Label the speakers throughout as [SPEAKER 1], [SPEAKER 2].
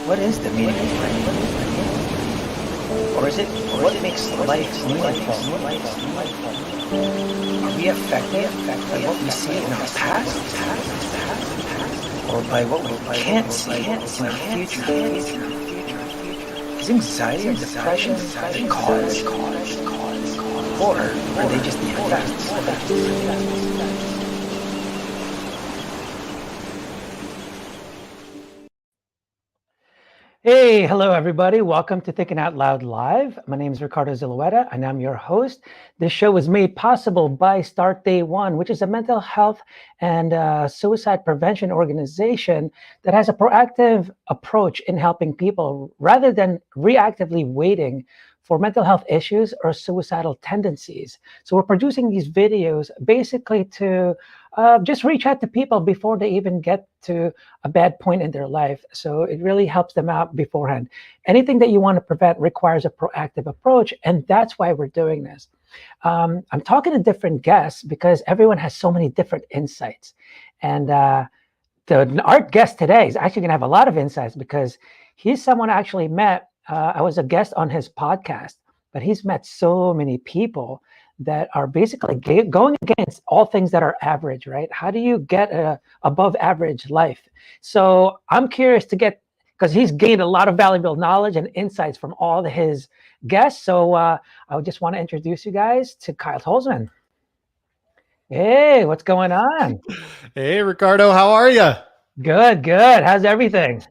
[SPEAKER 1] What is the meaning of life? Or is it what makes life meaningful? Are we affected by what we see in our past? Or by what we can't see in our future? Is anxiety or depression the cause? Or are they just the effects? Hey, hello everybody. Welcome to Thinking Out Loud Live. My name is Ricardos Story, and I'm your host. This show was made possible by Start Day One, which is a mental health and suicide prevention organization that has a proactive approach in helping people rather than reactively waiting for mental health issues or suicidal tendencies. So we're producing these videos basically to just reach out to people before they even get to a bad point in their life. So it really helps them out beforehand. Anything that you want to prevent requires a proactive approach, and that's why we're doing this. I'm talking to different guests because everyone has so many different insights. And our guest today is actually going to have a lot of insights because he's someone I actually met. I was a guest on his podcast, but he's met so many people that are basically going against all things that are average, right? How do you get a above average life? So I'm curious to get, because he's gained a lot of valuable knowledge and insights from all his guests. So I just want to introduce you guys to Kyle Tolzman. Hey, what's going on?
[SPEAKER 2] Hey, Ricardo, how are you?
[SPEAKER 1] Good, good. How's everything?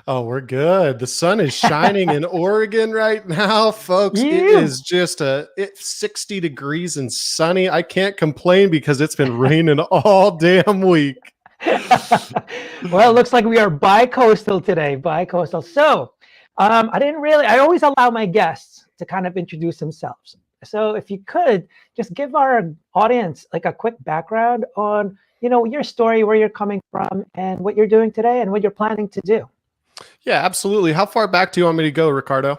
[SPEAKER 2] Oh, we're good. The sun is shining in Oregon right now, folks. It is just it's 60 degrees and sunny. I can't complain because it's been raining all damn week.
[SPEAKER 1] Well, it looks like we are bi-coastal today, bi-coastal. So I always allow my guests to kind of introduce themselves. So if you could just give our audience like a quick background on, your story, where you're coming from and what you're doing today and what you're planning to do.
[SPEAKER 2] Yeah, absolutely. How far back do you want me to go, Ricardo?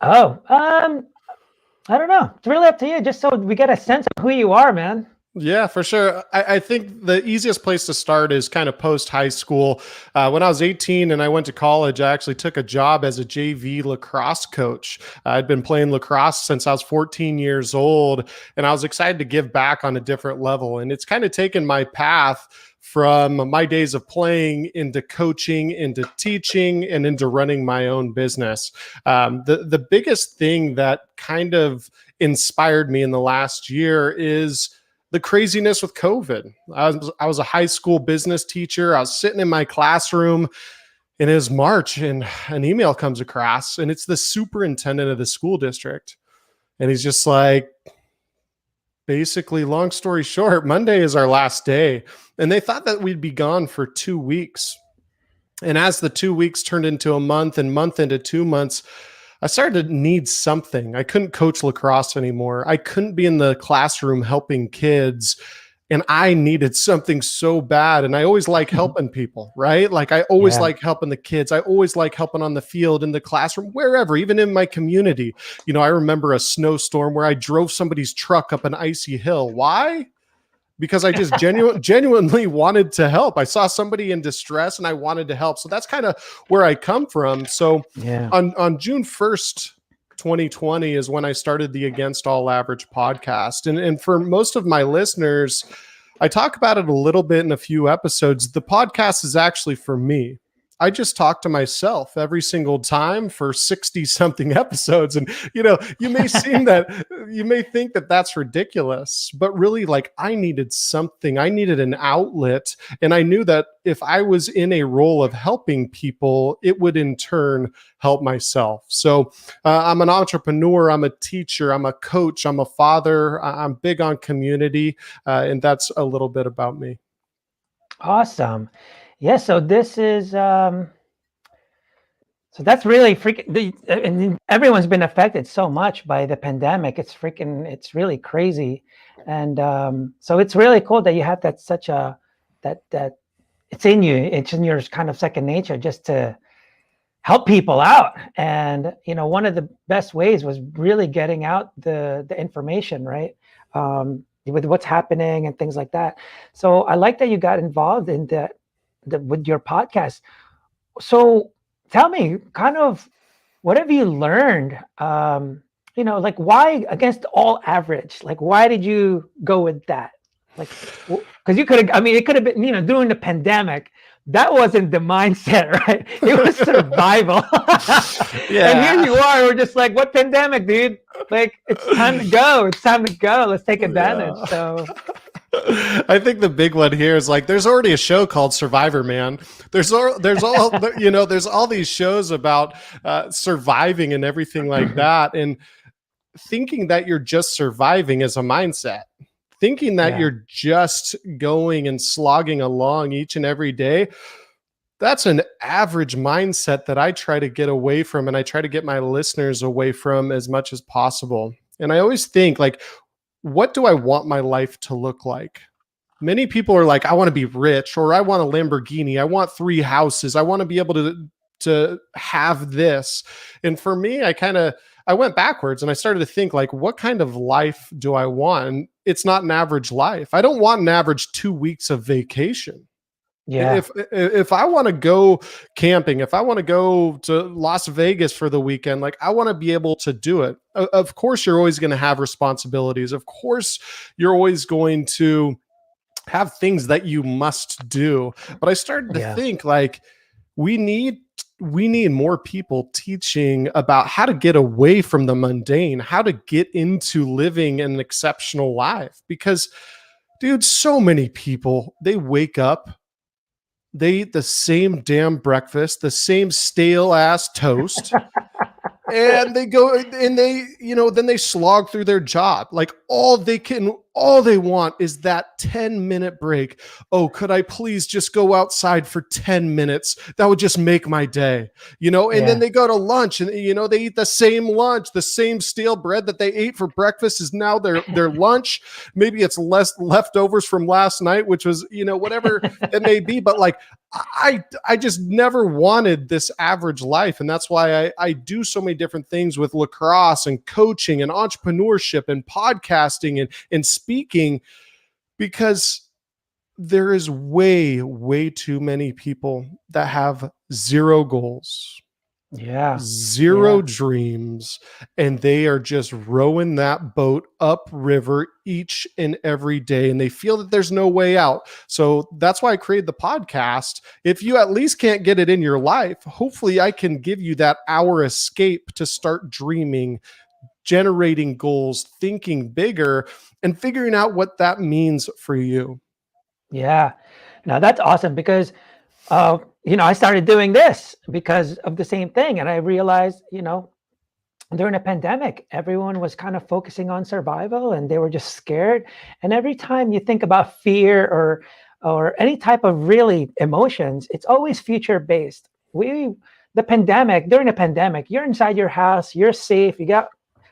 [SPEAKER 1] Oh, I don't know. It's really up to you, just so we get a sense of who you are, man.
[SPEAKER 2] Yeah, for sure. I think the easiest place to start is kind of post high school. When I was 18 and I went to college, I actually took a job as a JV lacrosse coach. I'd been playing lacrosse since I was 14 years old, and I was excited to give back on a different level. And it's kind of taken my path from my days of playing into coaching, into teaching, and into running my own business. The biggest thing that kind of inspired me in the last year is the craziness with COVID. I was a high school business teacher. I was sitting in my classroom, and it was March, and an email comes across, and it's the superintendent of the school district. And he's just like, basically, long story short, Monday is our last day. And they thought that we'd be gone for 2 weeks. And as the 2 weeks turned into a month and month into 2 months, I started to need something. I couldn't coach lacrosse anymore. I couldn't be in the classroom helping kids. And I needed something so bad. And I always like helping people, right? Like I always like helping the kids. I always like helping on the field, in the classroom, wherever, even in my community. I remember a snowstorm where I drove somebody's truck up an icy hill. Why? Because I just genuinely wanted to help. I saw somebody in distress and I wanted to help. So that's kind of where I come from. So on June 1st, 2020 is when I started the Against All Average podcast. And for most of my listeners, I talk about it a little bit in a few episodes. The podcast is actually for me. I just talk to myself every single time for 60 something episodes. And, you may think that that's ridiculous, but really, like, I needed something. I needed an outlet. And I knew that if I was in a role of helping people, it would in turn help myself. So I'm an entrepreneur. I'm a teacher. I'm a coach. I'm a father. I'm big on community. And that's a little bit about me.
[SPEAKER 1] Awesome. Yeah, so this is so that's really freaking. And everyone's been affected so much by the pandemic. It's really crazy, and so it's really cool that you have that it's in you. It's in your kind of second nature just to help people out. And one of the best ways was really getting out the information, right? With what's happening and things like that. So I like that you got involved in that. With your podcast. So tell me kind of what have you learned? Like why against all average? Like why did you go with that? Like, because you could have, I mean, it could have been, during the pandemic, that wasn't the mindset, right? It was survival. And here
[SPEAKER 2] Yeah.
[SPEAKER 1] you are, we're just like, what pandemic, dude? Like, it's time to go. It's time to go. Let's take advantage.
[SPEAKER 2] Yeah.
[SPEAKER 1] So,
[SPEAKER 2] I think the big one here is like there's already a show called Survivor Man. There's there's all these shows about surviving and everything like that, and thinking that you're just surviving is a mindset. Thinking that
[SPEAKER 1] yeah.
[SPEAKER 2] you're just going and slogging along each and every day, that's an average mindset that I try to get away from, and I try to get my listeners away from as much as possible. And I always think like, what do I want my life to look like? Many people are like, I want to be rich, or I want a Lamborghini. I want 3 houses. I want to be able to have this. And for me, I went backwards and I started to think like, what kind of life do I want? And it's not an average life. I don't want an average 2 weeks of vacation.
[SPEAKER 1] Yeah.
[SPEAKER 2] If I want to go camping, if I want to go to Las Vegas for the weekend, like I want to be able to do it. Of course, you're always going to have responsibilities. Of course, you're always going to have things that you must do. But I started to think like we need more people teaching about how to get away from the mundane, how to get into living an exceptional life. Because, dude, so many people, they wake up, they eat the same damn breakfast, the same stale ass toast. And they go and then they slog through their job. Like all they want is that 10-minute break. Oh, could I please just go outside for 10 minutes? That would just make my day, and then they go to lunch and, they eat the same lunch, the same stale bread that they ate for breakfast is now their lunch. Maybe it's less leftovers from last night, which was, whatever it may be. But like, I just never wanted this average life. And that's why I do so many different things with lacrosse and coaching and entrepreneurship and podcasting and speaking, because there is way, way too many people that have 0 goals.
[SPEAKER 1] Yeah.
[SPEAKER 2] 0 dreams, and they are just rowing that boat upriver each and every day, and they feel that there's no way out. So that's why I created the podcast. If you at least can't get it in your life, hopefully I can give you that hour escape to start dreaming, generating goals, thinking bigger, and figuring out what that means for you.
[SPEAKER 1] Yeah. Now that's awesome because I started doing this because of the same thing. And I realized, during the pandemic, everyone was kind of focusing on survival and they were just scared. And every time you think about fear or any type of really emotions, it's always future based. During the pandemic, you're inside your house, you're safe, you got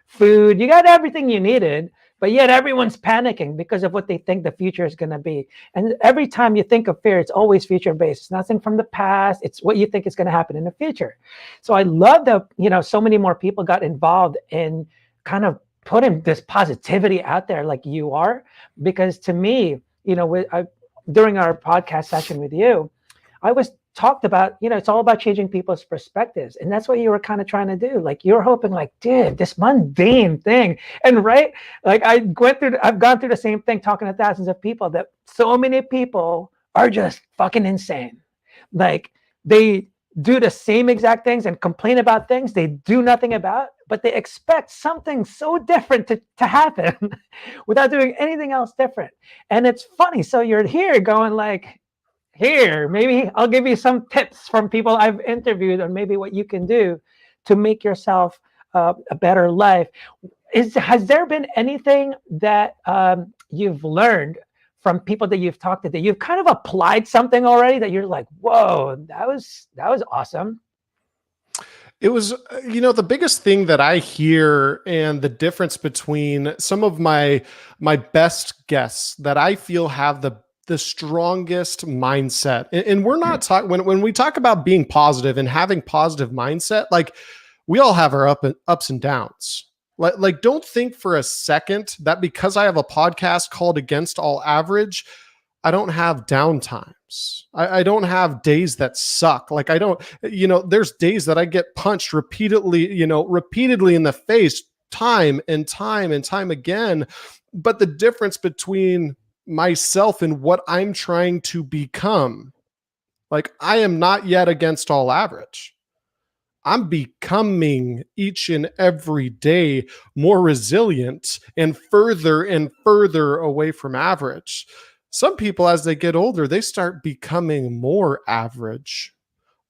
[SPEAKER 1] food, you got everything you needed. But yet everyone's panicking because of what they think the future is going to be. And every time you think of fear, it's always future-based. It's nothing from the past. It's what you think is going to happen in the future. So I love that, so many more people got involved in kind of putting this positivity out there like you are. Because to me, during our podcast session with you, I was talked about, it's all about changing people's perspectives. And that's what you were kind of trying to do. Like you're hoping like, dude, this mundane thing. And right, like I've gone through the same thing talking to thousands of people that so many people are just fucking insane. Like they do the same exact things and complain about things they do nothing about, but they expect something so different to happen without doing anything else different. And it's funny. So you're here going like, here, maybe I'll give you some tips from people I've interviewed on maybe what you can do to make yourself a better life. Has there been anything that you've learned from people that you've talked to that you've kind of applied something already that you're like, whoa, that was awesome?
[SPEAKER 2] It was, the biggest thing that I hear and the difference between some of my best guests that I feel have the strongest mindset. And we're not talking when we talk about being positive and having positive mindset, like we all have our ups and downs. Like don't think for a second that because I have a podcast called Against All Average, I don't have downtimes. I don't have days that suck. Like I don't, there's days that I get punched repeatedly in the face time and time and time again. But the difference between myself and what I'm trying to become, like I am not yet against all average. I'm becoming each and every day more resilient and further away from average. Some people, as they get older, they start becoming more average,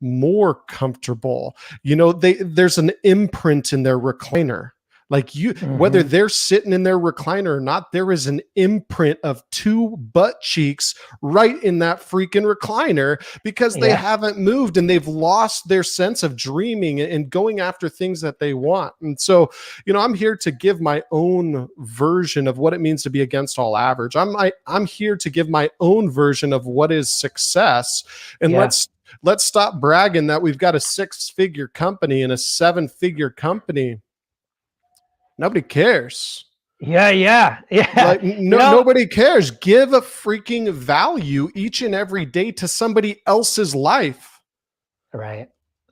[SPEAKER 2] more comfortable. There's an imprint in their recliner. Like whether they're sitting in their recliner or not, there is an imprint of two butt cheeks right in that freaking recliner because they haven't moved and they've lost their sense of dreaming and going after things that they want. And so, I'm here to give my own version of what it means to be against all average. I'm here to give my own version of what is success. And let's stop bragging that we've got a 6-figure company and a 7-figure company. Nobody cares.
[SPEAKER 1] Yeah.
[SPEAKER 2] Like nobody cares. Give a freaking value each and every day to somebody else's life.
[SPEAKER 1] Right.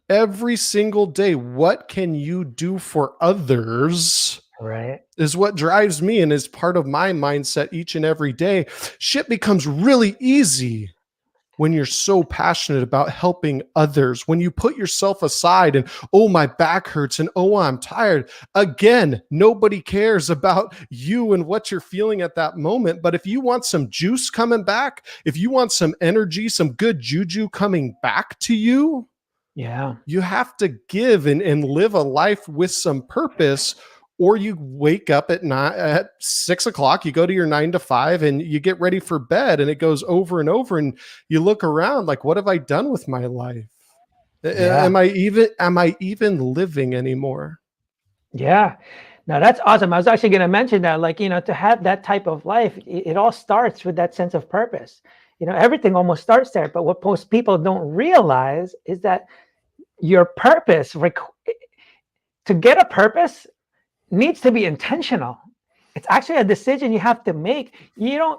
[SPEAKER 2] Every single day. What can you do for others?
[SPEAKER 1] Right.
[SPEAKER 2] Is what drives me and is part of my mindset each and every day. Shit becomes really easy when you're so passionate about helping others, when you put yourself aside and, oh, my back hurts and, oh, I'm tired. Again, nobody cares about you and what you're feeling at that moment. But if you want some juice coming back, if you want some energy, some good juju coming back to you, you have to give and live a life with some purpose. Or you wake up at 6 o'clock, you go to your 9 to 5 and you get ready for bed, and it goes over and over, and you look around like, what have I done with my life? Am I even living anymore?
[SPEAKER 1] Yeah. Now that's awesome. I was actually going to mention that, like, to have that type of life, it all starts with that sense of purpose. Everything almost starts there. But what most people don't realize is that your purpose, to get a purpose, needs to be intentional. It's actually a decision you have to make.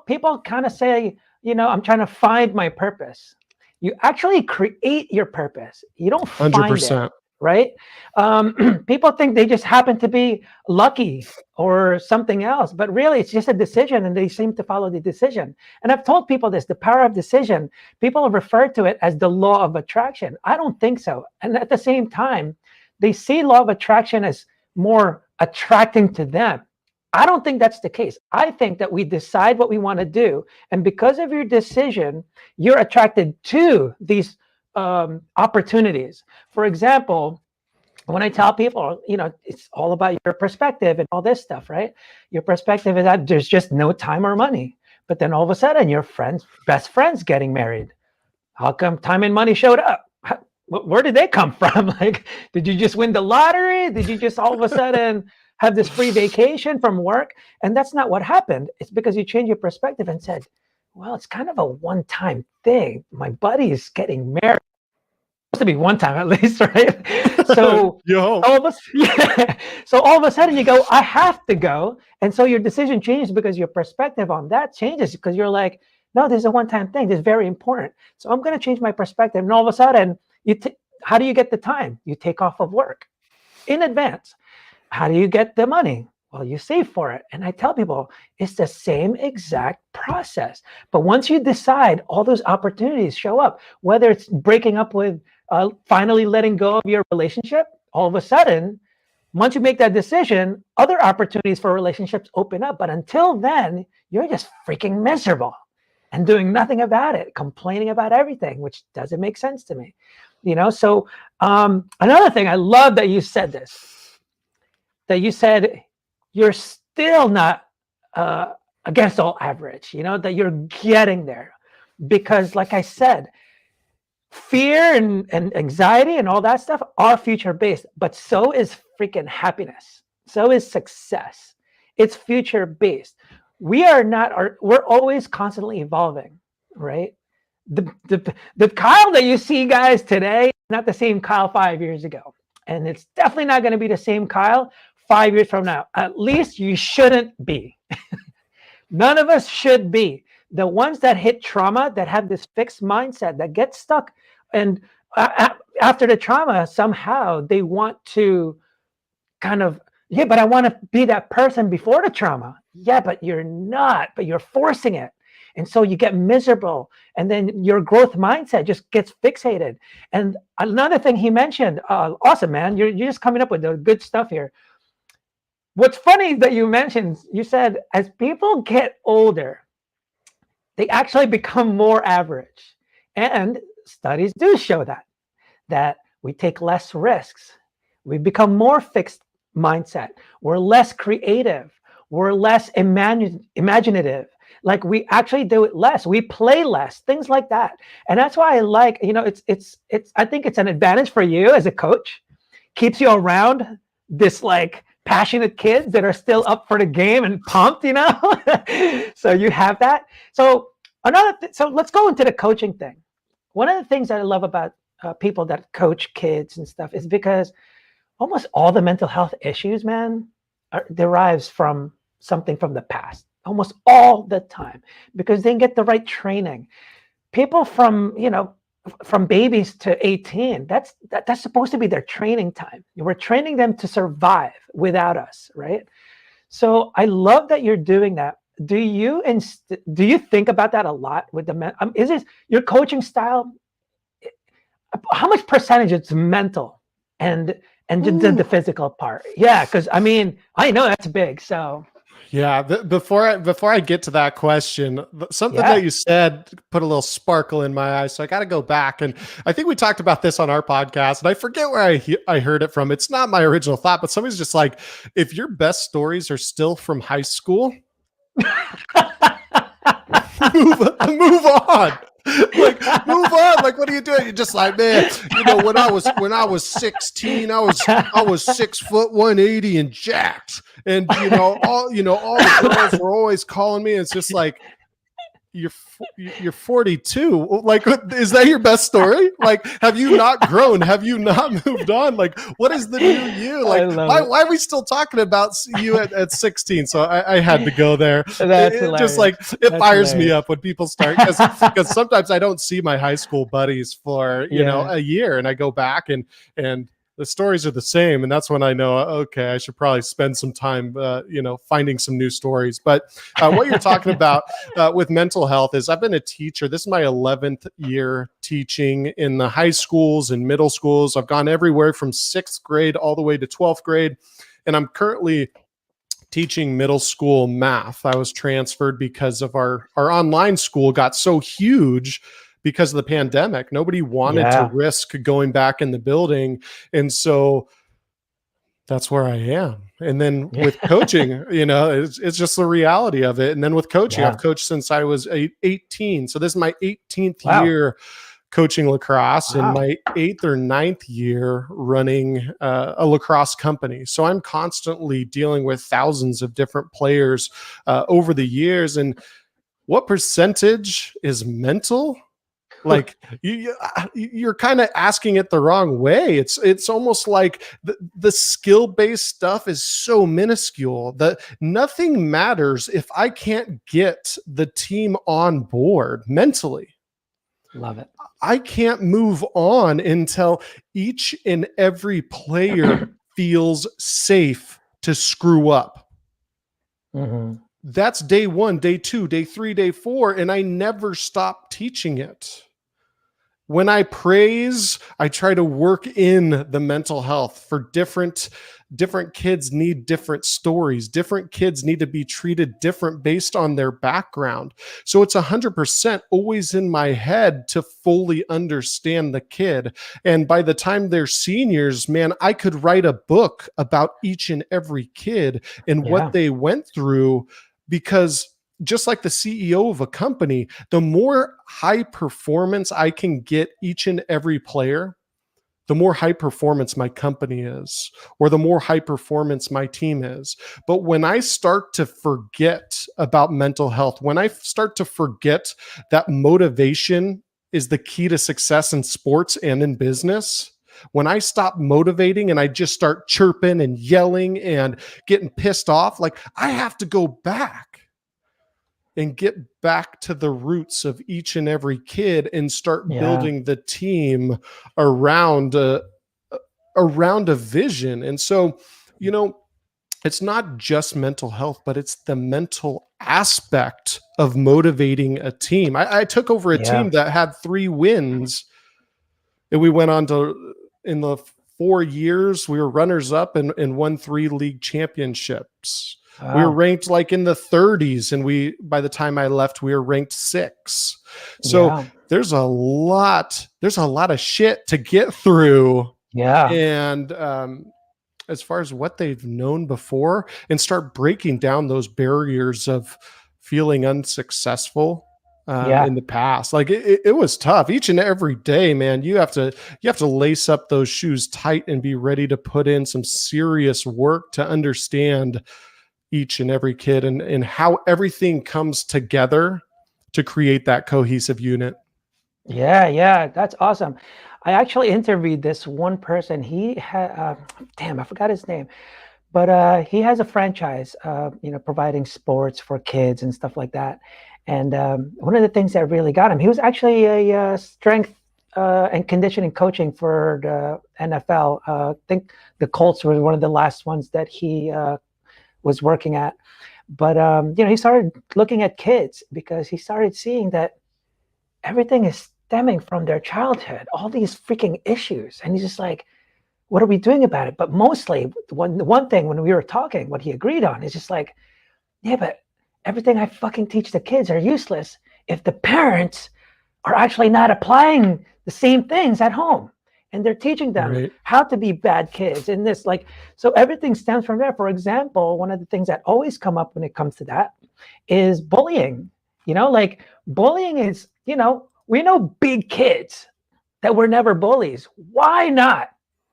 [SPEAKER 1] People kind of say, I'm trying to find my purpose. You actually create your purpose. You don't find 100%. It, right? People think they just happen to be lucky or something else, but really it's just a decision, and they seem to follow the decision. And I've told people this, the power of decision. People have referred to it as the law of attraction. I don't think so. And at the same time, they see law of attraction as more attracting to them. I don't think that's the case. I think that we decide what we want to do, and because of your decision, you're attracted to these opportunities. For example, when I tell people, it's all about your perspective and all this stuff, right? Your perspective is that there's just no time or money, but then all of a sudden your best friend's getting married. How come time and money showed up? Where did they come from? Like, did you just win the lottery? Did you just all of a sudden have this free vacation from work? And that's not what happened. It's because you changed your perspective and said, well, it's kind of a one-time thing. My buddy is getting married. It's supposed to be one time at least, right? So so all of a sudden you go, I have to go. And so your decision changes because your perspective on that changes, because you're like, no, this is a one-time thing. This is very important. So I'm going to change my perspective. And all of a sudden, how do you get the time? You take off of work in advance. How do you get the money? Well, you save for it. And I tell people it's the same exact process. But once you decide, all those opportunities show up, whether it's breaking up with, finally letting go of your relationship, all of a sudden, once you make that decision, other opportunities for relationships open up. But until then, you're just freaking miserable and doing nothing about it, complaining about everything, which doesn't make sense to me. So another thing, I love that you said this, that you said you're still not against all average, that you're getting there. Because like I said, fear and anxiety and all that stuff are future-based, but so is freaking happiness. So is success. It's future-based. We're always constantly evolving, right? The Kyle that you see, guys, today is not the same Kyle 5 years ago. And it's definitely not going to be the same Kyle 5 years from now. At least you shouldn't be. None of us should be. the ones that hit trauma, that have this fixed mindset, that get stuck, and after the trauma, somehow they want to kind of, yeah, but I want to be that person before the trauma. Yeah, but you're not, but you're forcing it. And so you get miserable, and then your growth mindset just gets fixated. And another thing he mentioned, awesome, man, you're just coming up with the good stuff here. What's funny that you mentioned, you said as people get older, they actually become more average. And studies do show that we take less risks. We become more fixed mindset. We're less creative. We're less imaginative. Like we actually do it less. We play less, things like that. And that's why I like, it's I think it's an advantage for you as a coach. Keeps you around this like passionate kids that are still up for the game and pumped, So you have that. So so let's go into the coaching thing. One of the things that I love about people that coach kids and stuff is because almost all the mental health issues, man, derives from something from the past, almost all the time, because they get the right training. People from babies to 18, that's supposed to be their training time. We're training them to survive without us, right? So I love that you're doing that. Do you think about that a lot with the men? Is this your coaching style? How much percentage is mental and the physical part? Yeah, because I know that's big. So
[SPEAKER 2] yeah, before I get to that question, something that you said put a little sparkle in my eye. So I got to go back, and I think we talked about this on our podcast, and I forget where I heard it from. It's not my original thought, but somebody's just like, if your best stories are still from high school, move on. Like, move on. Like, what are you doing? You're just like, man, when I was 16, I was 6 foot 180 and jacked. And all the girls were always calling me. It's just like, you're 42. Like, is that your best story? Like, have you not grown? Have you not moved on? Like, what is the new you? Like, why are we still talking about you at 16? So I had to go there.
[SPEAKER 1] That's
[SPEAKER 2] just like, it fires me up when people start, because sometimes I don't see my high school buddies for, a year, and I go back and the stories are the same. And that's when I know, okay, I should probably spend some time, finding some new stories. But what you're talking about with mental health is, I've been a teacher. This is my 11th year teaching in the high schools and middle schools. I've gone everywhere from 6th grade all the way to 12th grade. And I'm currently teaching middle school math. I was transferred because of our online school got so huge because of the pandemic. Nobody wanted to risk going back in the building. And so that's where I am. And then with coaching, it's just the reality of it. And then with coaching, I've coached since I was 18. So this is my 18th year coaching lacrosse, and my 8th or 9th year running a lacrosse company. So I'm constantly dealing with thousands of different players over the years. And what percentage is mental? Like, you're kind of asking it the wrong way. It's almost like the skill-based stuff is so minuscule that nothing matters if I can't get the team on board mentally.
[SPEAKER 1] Love it.
[SPEAKER 2] I can't move on until each and every player feels safe to screw up.
[SPEAKER 1] Mm-hmm.
[SPEAKER 2] That's day 1, day 2, day 3, day 4, and I never stop teaching it. When I praise, I try to work in the mental health for different kids need different stories. Different kids need to be treated different based on their background. So it's 100% always in my head to fully understand the kid. And by the time they're seniors, man, I could write a book about each and every kid and what they went through, because just like the CEO of a company, the more high performance I can get each and every player, the more high performance my company is, or the more high performance my team is. But when I start to forget about mental health, when I start to forget that motivation is the key to success in sports and in business, when I stop motivating and I just start chirping and yelling and getting pissed off, like, I have to go back. and get back to the roots of each and every kid and start building the team around a vision. And so, it's not just mental health, but it's the mental aspect of motivating a team. I took over a team that had 3 wins, and we went on to, in the 4 years, we were runners up and won 3 league championships. Wow. We were ranked like in the 30s, and by the time I left, we were ranked 6. So there's a lot of shit to get through. Yeah. And as far as what they've known before, and start breaking down those barriers of feeling unsuccessful in the past. Like it was tough each and every day, man. You have to lace up those shoes tight and be ready to put in some serious work to understand each and every kid and how everything comes together to create that cohesive unit.
[SPEAKER 1] Yeah. That's awesome. I actually interviewed this one person. He had, I forgot his name, but he has a franchise, providing sports for kids and stuff like that. And one of the things that really got him, he was actually a strength and conditioning coaching for the NFL. I think the Colts were one of the last ones that he was working at. But, he started looking at kids because he started seeing that everything is stemming from their childhood, all these freaking issues. And he's just like, what are we doing about it? But mostly one thing when we were talking, what he agreed on is just like, yeah, but everything I fucking teach the kids are useless if the parents are actually not applying the same things at home. And they're teaching them how to be bad kids and this, like, so everything stems from there. For example, one of the things that always come up when it comes to that is bullying. Like bullying is, we know big kids that were never bullies. Why not?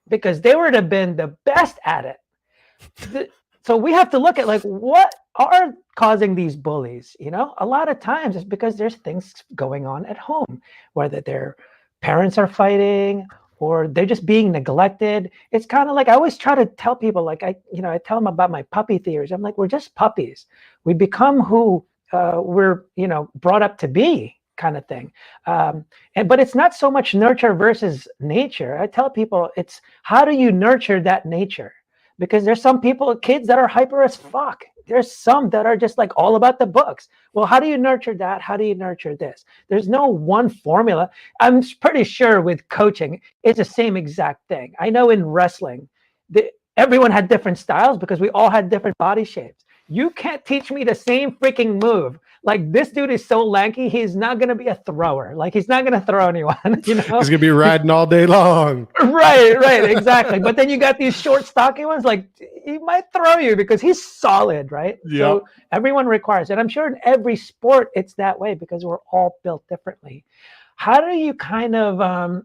[SPEAKER 1] Because they would have been the best at it. So we have to look at like, what are causing these bullies? A lot of times it's because there's things going on at home, whether their parents are fighting or they're just being neglected. It's kind of like, I always try to tell people, like, I tell them about my puppy theories. I'm like, we're just puppies. We become who we're, brought up to be, kind of thing. But it's not so much nurture versus nature. I tell people it's how do you nurture that nature? Because there's some kids that are hyper as fuck. There's some that are just like all about the books. Well, how do you nurture that? How do you nurture this? There's no one formula. I'm pretty sure with coaching, it's the same exact thing. I know in wrestling, everyone had different styles because we all had different body shapes. You can't teach me the same freaking move. Like, this dude is so lanky, he's not going to be a thrower. Like, he's not going to throw anyone, He's
[SPEAKER 2] going to be riding all day long.
[SPEAKER 1] Right, exactly. But then you got these short, stocky ones, like, he might throw you because he's solid, right? Yep. So everyone requires it. I'm sure in every sport, it's that way because we're all built differently. How do you kind of,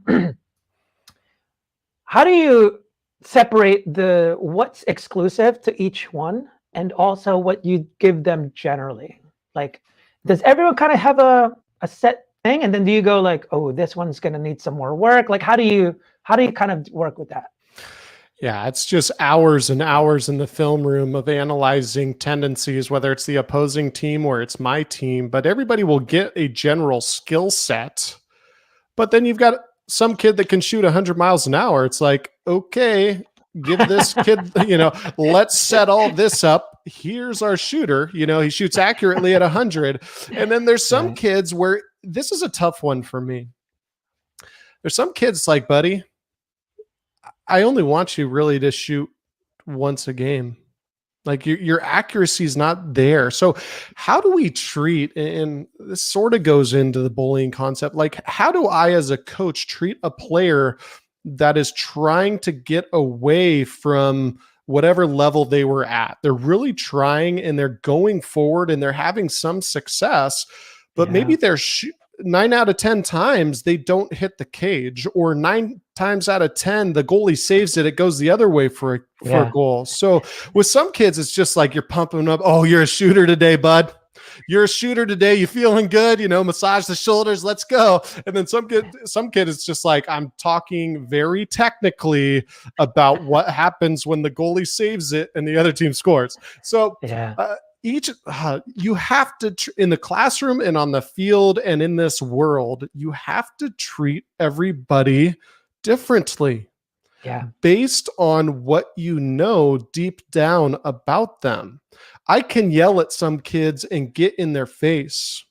[SPEAKER 1] how do you separate what's exclusive to each one and also what you give them generally? Like, does everyone kind of have a set thing, and then do you go like, oh, this one's going to need some more work? Like, how do you kind of work with that?
[SPEAKER 2] Yeah, it's just hours and hours in the film room of analyzing tendencies, whether it's the opposing team or it's my team, but everybody will get a general skill set. But then you've got some kid that can shoot 100 miles an hour. It's like, okay, give this kid, let's set all this up. Here's our shooter, he shoots accurately at 100. And then there's some kids where this is a tough one for me. There's some kids like, buddy, I only want you really to shoot once a game. Like your accuracy is not there. So how do we treat, and this sort of goes into the bullying concept, like how do I as a coach treat a player that is trying to get away from whatever level they were at? They're really trying and they're going forward and they're having some success, but maybe they're 9 out of 10 times they don't hit the cage, or 9 times out of 10 the goalie saves it. It goes the other way for a goal. So with some kids, it's just like you're pumping them up. Oh, you're a shooter today, bud. You're a shooter today. You feeling good? Massage the shoulders. Let's go. And then some kid is just like, I'm talking very technically about what happens when the goalie saves it and the other team scores. So you have to, in the classroom and on the field and in this world, you have to treat everybody differently.
[SPEAKER 1] Yeah.
[SPEAKER 2] Based on what you know deep down about them. I can yell at some kids and get in their face.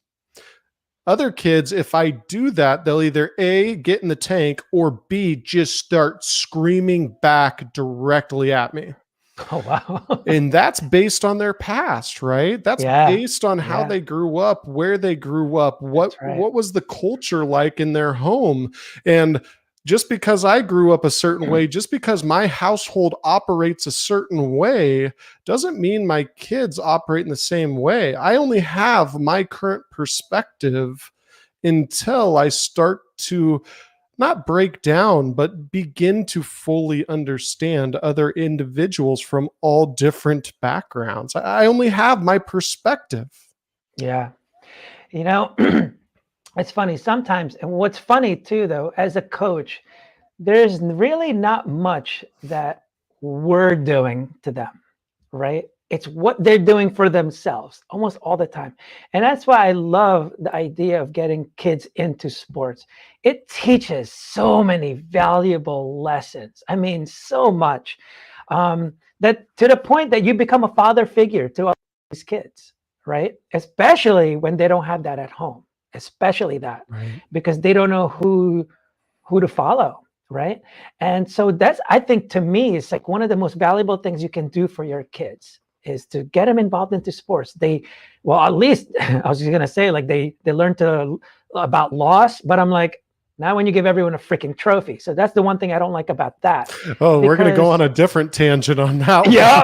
[SPEAKER 2] Other kids, if I do that, they'll either A, get in the tank, or B, just start screaming back directly at me.
[SPEAKER 1] Oh, wow.
[SPEAKER 2] And that's based on their past, right? That's
[SPEAKER 1] Yeah.
[SPEAKER 2] based on how
[SPEAKER 1] Yeah.
[SPEAKER 2] they grew up, where they grew up, what
[SPEAKER 1] right.
[SPEAKER 2] what was the culture like in their home. And just because I grew up a certain way, just because my household operates a certain way, doesn't mean my kids operate in the same way. I only have my current perspective until I start to not break down, but begin to fully understand other individuals from all different backgrounds. I only have my perspective.
[SPEAKER 1] Yeah. You know, it's funny sometimes. And what's funny too, though, as a coach, there's really not much that we're doing to them, right? It's what they're doing for themselves almost all the time. And that's why I love the idea of getting kids into sports. It teaches so many valuable lessons. I mean, so much that to the point that you become a father figure to all these kids, right? Especially when they don't have that at home, especially that,
[SPEAKER 2] Right.
[SPEAKER 1] because they don't know who to follow. Right. And so that's, I think to me, it's like one of the most valuable things you can do for your kids is to get them involved into sports. Well, at least I was just going to say, like they learn about loss, but I'm like, now when you give everyone a freaking trophy. So that's the one thing I don't like about that.
[SPEAKER 2] Oh, we're going to go on a different tangent on that.
[SPEAKER 1] Yeah.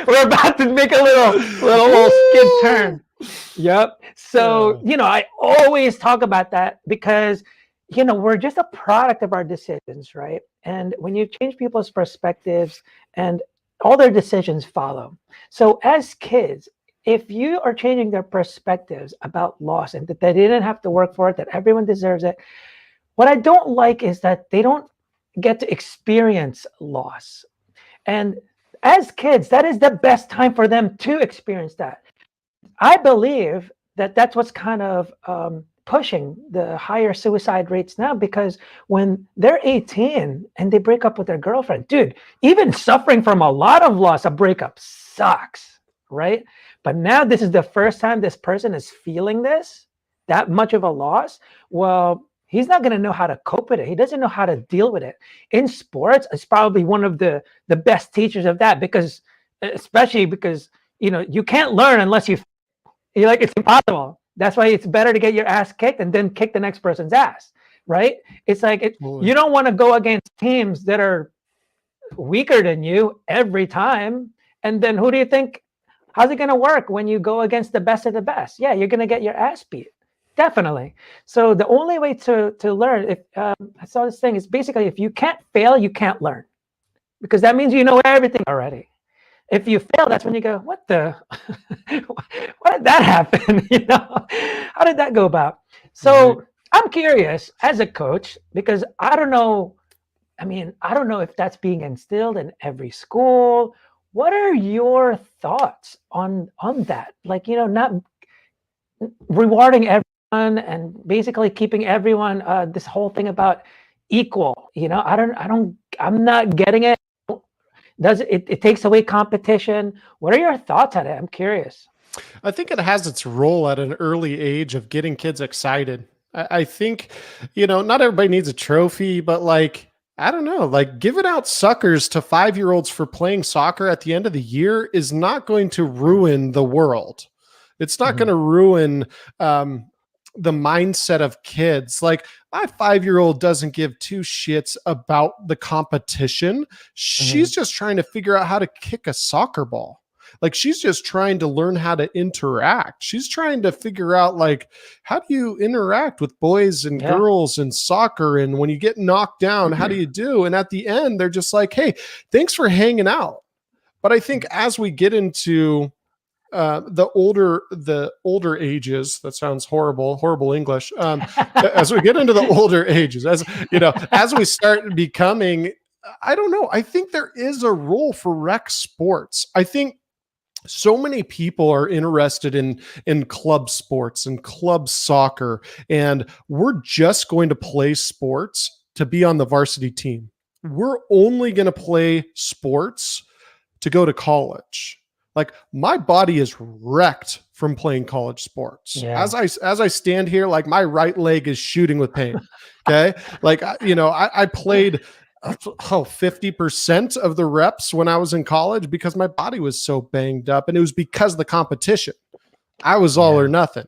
[SPEAKER 1] We're about to make a little skid turn. Yep. So, I always talk about that because we're just a product of our decisions, right? And when you change people's perspectives and all their decisions follow. So as kids, if you are changing their perspectives about loss and that they didn't have to work for it, that everyone deserves it, what I don't like is that they don't get to experience loss. And as kids, that is the best time for them to experience that. I believe that that's what's kind of pushing the higher suicide rates now, because when they're 18 and they break up with their girlfriend, dude, even suffering from a lot of loss, a breakup sucks, right? But now this is the first time this person is feeling that much of a loss. Well, he's not going to know how to cope with it. He doesn't know how to deal with it. In sports, it's probably one of the best teachers of that, especially because you can't learn unless you're like, it's impossible. That's why it's better to get your ass kicked and then kick the next person's ass, right? It's like you don't want to go against teams that are weaker than you every time. And then who do you think? How's it going to work when you go against the best of the best? Yeah, you're going to get your ass beat. Definitely. So the only way to learn, I saw this thing, is basically if you can't fail, you can't learn, because that means you know everything already. If you fail, that's when you go, what did that happen? How did that go about? So I'm curious as a coach, because I don't know if that's being instilled in every school. What are your thoughts on that? Like, not rewarding everyone and basically keeping everyone, this whole thing about equal, I'm not getting it. It takes away competition. What are your thoughts on it? I'm curious.
[SPEAKER 2] I think it has its role at an early age of getting kids excited. I think, not everybody needs a trophy, but I don't know, giving out suckers to 5-year-olds for playing soccer at the end of the year is not going to ruin the world. It's not going to ruin the mindset of kids. Like, my 5-year-old doesn't give two shits about the competition. She's just trying to figure out how to kick a soccer ball. Like, she's just trying to learn how to interact. She's trying to figure out, how do you interact with boys and girls in soccer? And when you get knocked down, how do you do? And at the end, they're just like, hey, thanks for hanging out. But I think as we get into the older ages, that sounds horrible English. As we get into the older ages, as we start becoming, I don't know, I think there is a role for rec sports. I think So many people are interested in club sports and club soccer, and we're just going to play sports to be on the varsity team. We're only going to play sports to go to college. Like, my body is wrecked from playing college sports.
[SPEAKER 1] Yeah.
[SPEAKER 2] As I stand here, like, my right leg is shooting with pain. Okay. Like, I played 50% of the reps when I was in college because my body was so banged up, and it was because of the competition. I was all
[SPEAKER 1] Yeah.
[SPEAKER 2] or nothing,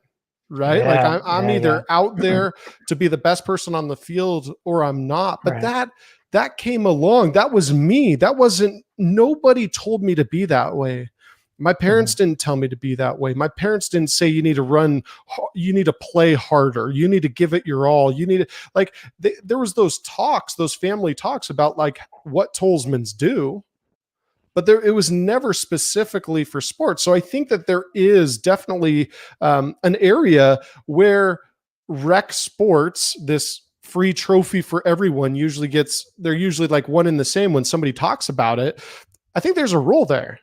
[SPEAKER 2] right? Like,
[SPEAKER 1] Yeah.
[SPEAKER 2] I'm
[SPEAKER 1] Yeah.
[SPEAKER 2] either out there to be the best person on the field or I'm not. But
[SPEAKER 1] Right.
[SPEAKER 2] that came along. That was me. That wasn't, nobody told me to be that way. My parents
[SPEAKER 1] Mhm.
[SPEAKER 2] didn't tell me to be that way. My parents didn't say you need to run, you need to play harder, you need to give it your all. You need to, like, there was those talks, those family talks about like what Tolzmans do, but it was never specifically for sports. So I think that there is definitely an area where rec sports, this free trophy for everyone, they're usually like one in the same when somebody talks about it. I think there's a role there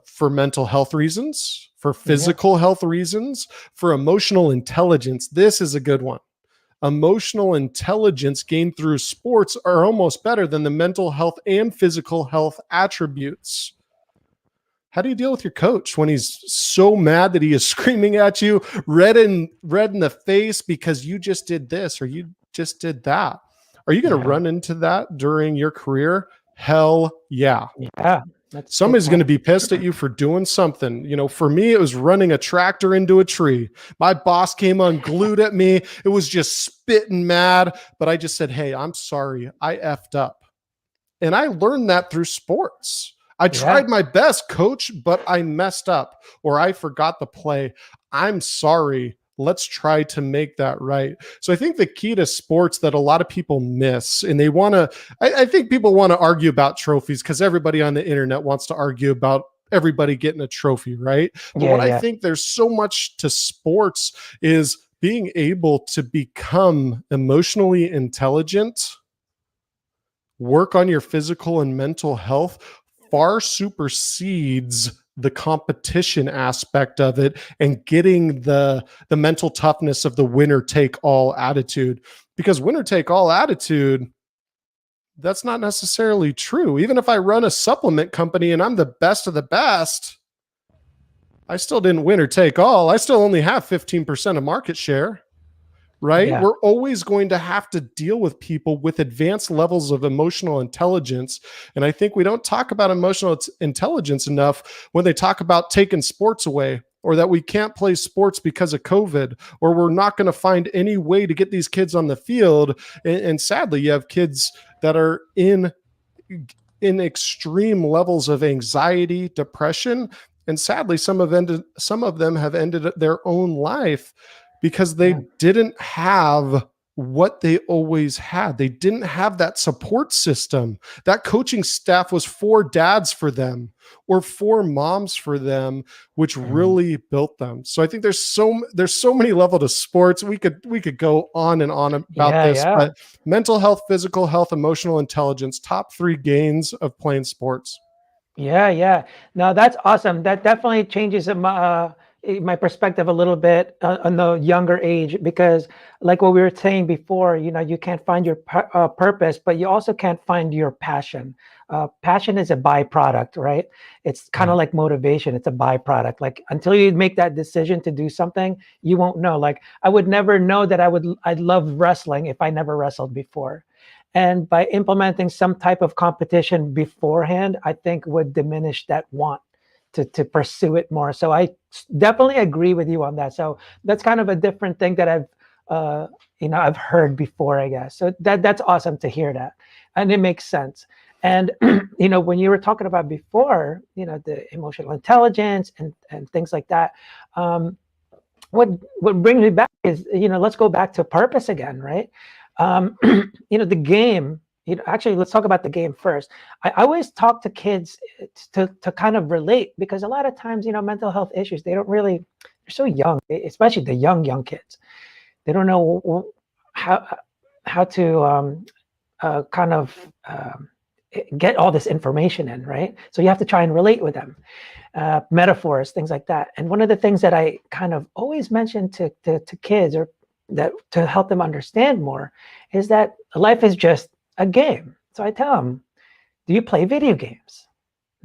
[SPEAKER 2] for mental health reasons, for
[SPEAKER 1] Yeah.
[SPEAKER 2] physical health reasons, for emotional intelligence. This is a good one. Emotional intelligence gained through sports are almost better than the mental health and physical health attributes. How do you deal with your coach when he's so mad that he is screaming at you, red in the face because you just did this or you just did that? Are you going to
[SPEAKER 1] Yeah.
[SPEAKER 2] run into that during your career? Hell yeah.
[SPEAKER 1] Yeah. That's a good
[SPEAKER 2] Somebody's going to
[SPEAKER 1] point.
[SPEAKER 2] be pissed at you for doing something. For me, it was running a tractor into a tree. My boss came unglued at me. It was just spitting mad, but I just said, "Hey, I'm sorry. I effed up." And I learned that through sports. I
[SPEAKER 1] Yeah.
[SPEAKER 2] tried my best, coach, but I messed up or I forgot the play. I'm sorry. Let's try to make that right. So I think the key to sports that a lot of people miss, and I think people want to argue about trophies because everybody on the internet wants to argue about everybody getting a trophy, right? But
[SPEAKER 1] Yeah.
[SPEAKER 2] what I
[SPEAKER 1] Yeah.
[SPEAKER 2] think there's so much to sports is being able to become emotionally intelligent, work on your physical and mental health, far supersedes the competition aspect of it and getting the mental toughness of the winner take all attitude. Because winner take all attitude, that's not necessarily true. Even if I run a supplement company and I'm the best of the best, I still didn't win or take all. I still only have 15% of market share. Right?
[SPEAKER 1] Yeah.
[SPEAKER 2] We're always going to have to deal with people with advanced levels of emotional intelligence. And I think we don't talk about emotional intelligence enough when they talk about taking sports away, or that we can't play sports because of COVID, or we're not going to find any way to get these kids on the field. And sadly, you have kids that are in extreme levels of anxiety, depression, and sadly, some of them have ended their own life because
[SPEAKER 1] Yeah.
[SPEAKER 2] they didn't have what they always had. They didn't have that support system. That coaching staff was for dads for them or for moms for them, which
[SPEAKER 1] Mhm.
[SPEAKER 2] really built them. So I think there's so many levels to sports. We could go on and on about
[SPEAKER 1] Yeah.
[SPEAKER 2] this,
[SPEAKER 1] Yeah.
[SPEAKER 2] but mental health, physical health, emotional intelligence, top 3 gains of playing sports.
[SPEAKER 1] Yeah, yeah. No, that's awesome. That definitely changes my perspective a little bit on the younger age, because like what we were saying before, you can't find your purpose, but you also can't find your passion. Passion is a byproduct, right? It's kind
[SPEAKER 2] Yeah.
[SPEAKER 1] of like motivation. It's a byproduct. Like until you make that decision to do something, you won't know. Like I would never know that I'd love wrestling if I never wrestled before. And by implementing some type of competition beforehand, I think would diminish that want to pursue it more. So I definitely agree with you on that. So that's kind of a different thing that I've heard before, I guess. So that's awesome to hear that, and it makes sense. And when you were talking about before, the emotional intelligence and things like that. Um, what brings me back is, let's go back to purpose again, right? The game, actually, let's talk about the game first. I always talk to kids to kind of relate, because a lot of times, mental health issues, they don't really, they're so young, especially the young kids. They don't know how to kind of get all this information in, right? So you have to try and relate with them, metaphors, things like that. And one of the things that I kind of always mention to kids, or that to help them understand more, is that life is just a game. So I tell them, do you play video games?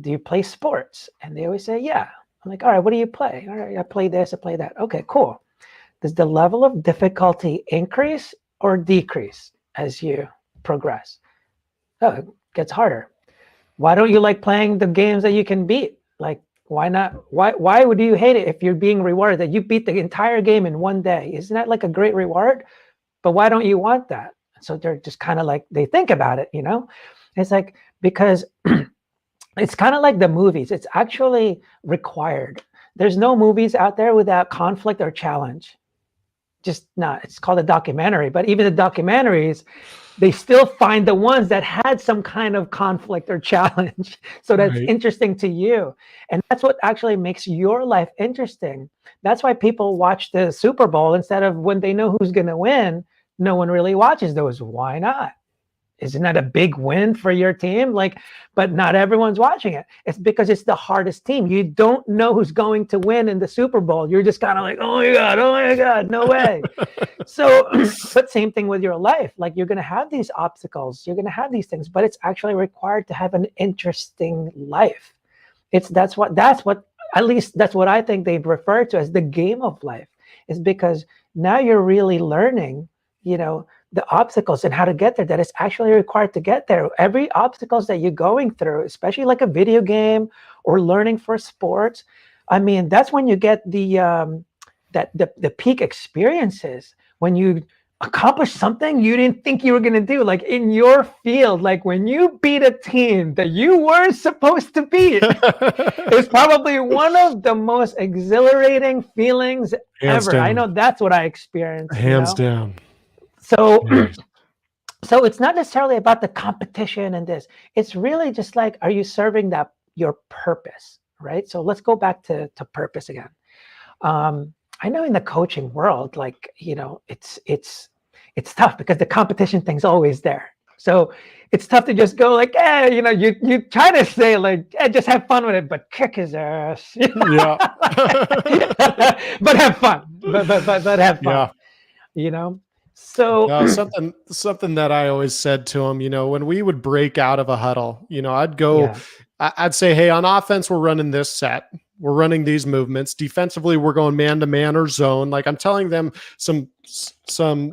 [SPEAKER 1] Do you play sports? And they always say, yeah. I'm like, all right, what do you play? All right, I play this, I play that. Okay, cool. Does the level of difficulty increase or decrease as you progress? Oh, it gets harder. Why don't you like playing the games that you can beat? Like, why not? Why would you hate it if you're being rewarded that you beat the entire game in one day? Isn't that like a great reward? But why don't you want that? So they're just kind of like, they think about it, It's like, because it's kind of like the movies. It's actually required. There's no movies out there without conflict or challenge. Just not. It's called a documentary, but even the documentaries, they still find the ones that had some kind of conflict or challenge. So that's
[SPEAKER 2] Right.
[SPEAKER 1] interesting to you. And that's what actually makes your life interesting. That's why people watch the Super Bowl instead of when they know who's going to win. No one really watches those. Why not? Isn't that a big win for your team? Like, but not everyone's watching it. It's because it's the hardest team. You don't know who's going to win in the Super Bowl. You're just kind of like, oh my God, no way. So, but same thing with your life. Like, you're going to have these obstacles. You're going to have these things, but it's actually required to have an interesting life. That's what, at least that's what I think they refer to as the game of life, is because now you're really learning, the obstacles and how to get there, that it's actually required to get there. Every obstacles that you're going through, especially like a video game or learning for sports, I mean, that's when you get the peak experiences, when you accomplish something you didn't think you were going to do, like in your field, like when you beat a team that you weren't supposed to beat. It's probably one of the most exhilarating feelings
[SPEAKER 2] Hands
[SPEAKER 1] ever.
[SPEAKER 2] down.
[SPEAKER 1] I know that's what I experienced.
[SPEAKER 2] Hands down.
[SPEAKER 1] So,
[SPEAKER 2] Yes.
[SPEAKER 1] so it's not necessarily about the competition and this. It's really just like, are you serving your purpose, right? So let's go back to purpose again. I know in the coaching world, like, it's tough because the competition thing's always there. So it's tough to just go like, you try to say like, just have fun with it, but kick his ass.
[SPEAKER 2] Yeah.
[SPEAKER 1] But have fun. But have fun.
[SPEAKER 2] Yeah.
[SPEAKER 1] So
[SPEAKER 2] something that I always said to him, when we would break out of a huddle, I'd go, I'd say, hey, on offense, we're running this set. We're running these movements. Defensively, we're going man to man or zone. Like, I'm telling them some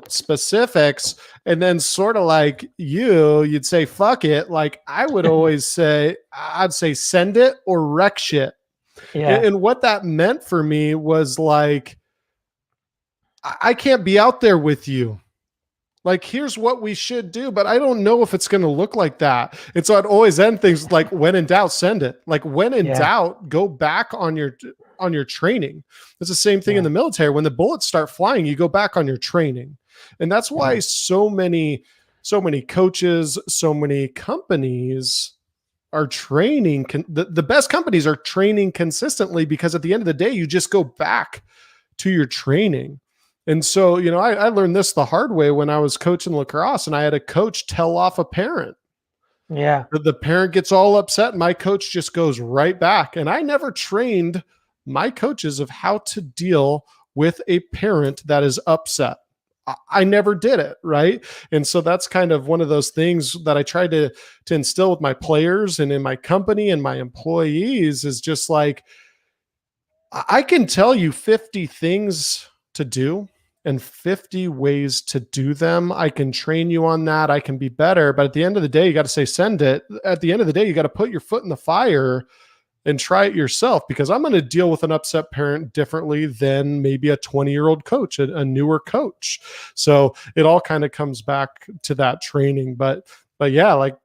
[SPEAKER 2] specifics, and then sort of like you'd say, fuck it. Like, I would always say, I'd say, send it or wreck shit.
[SPEAKER 1] Yeah.
[SPEAKER 2] And what that meant for me was like, I can't be out there with you. Like, here's what we should do, but I don't know if it's going to look like that. And so I'd always end things like, when in doubt, send it. Like, when in doubt, go back on your training. It's the same thing in the military. When the bullets start flying, you go back on your training. And that's why so many coaches, so many companies are training. The best companies are training consistently, because at the end of the day, you just go back to your training. And so, I learned this the hard way when I was coaching lacrosse, and I had a coach tell off a parent.
[SPEAKER 1] Yeah.
[SPEAKER 2] The parent gets all upset, and my coach just goes right back. And I never trained my coaches of how to deal with a parent that is upset. I never did it, right? And so that's kind of one of those things that I try to instill with my players and in my company and my employees, is just like, I can tell you 50 things to do and 50 ways to do them. I can train you on that. I can be better. But at the end of the day, you got to say, send it. At the end of the day, you got to put your foot in the fire and try it yourself, because I'm going to deal with an upset parent differently than maybe a 20-year-old coach, a newer coach. So it all kind of comes back to that training. But yeah, like,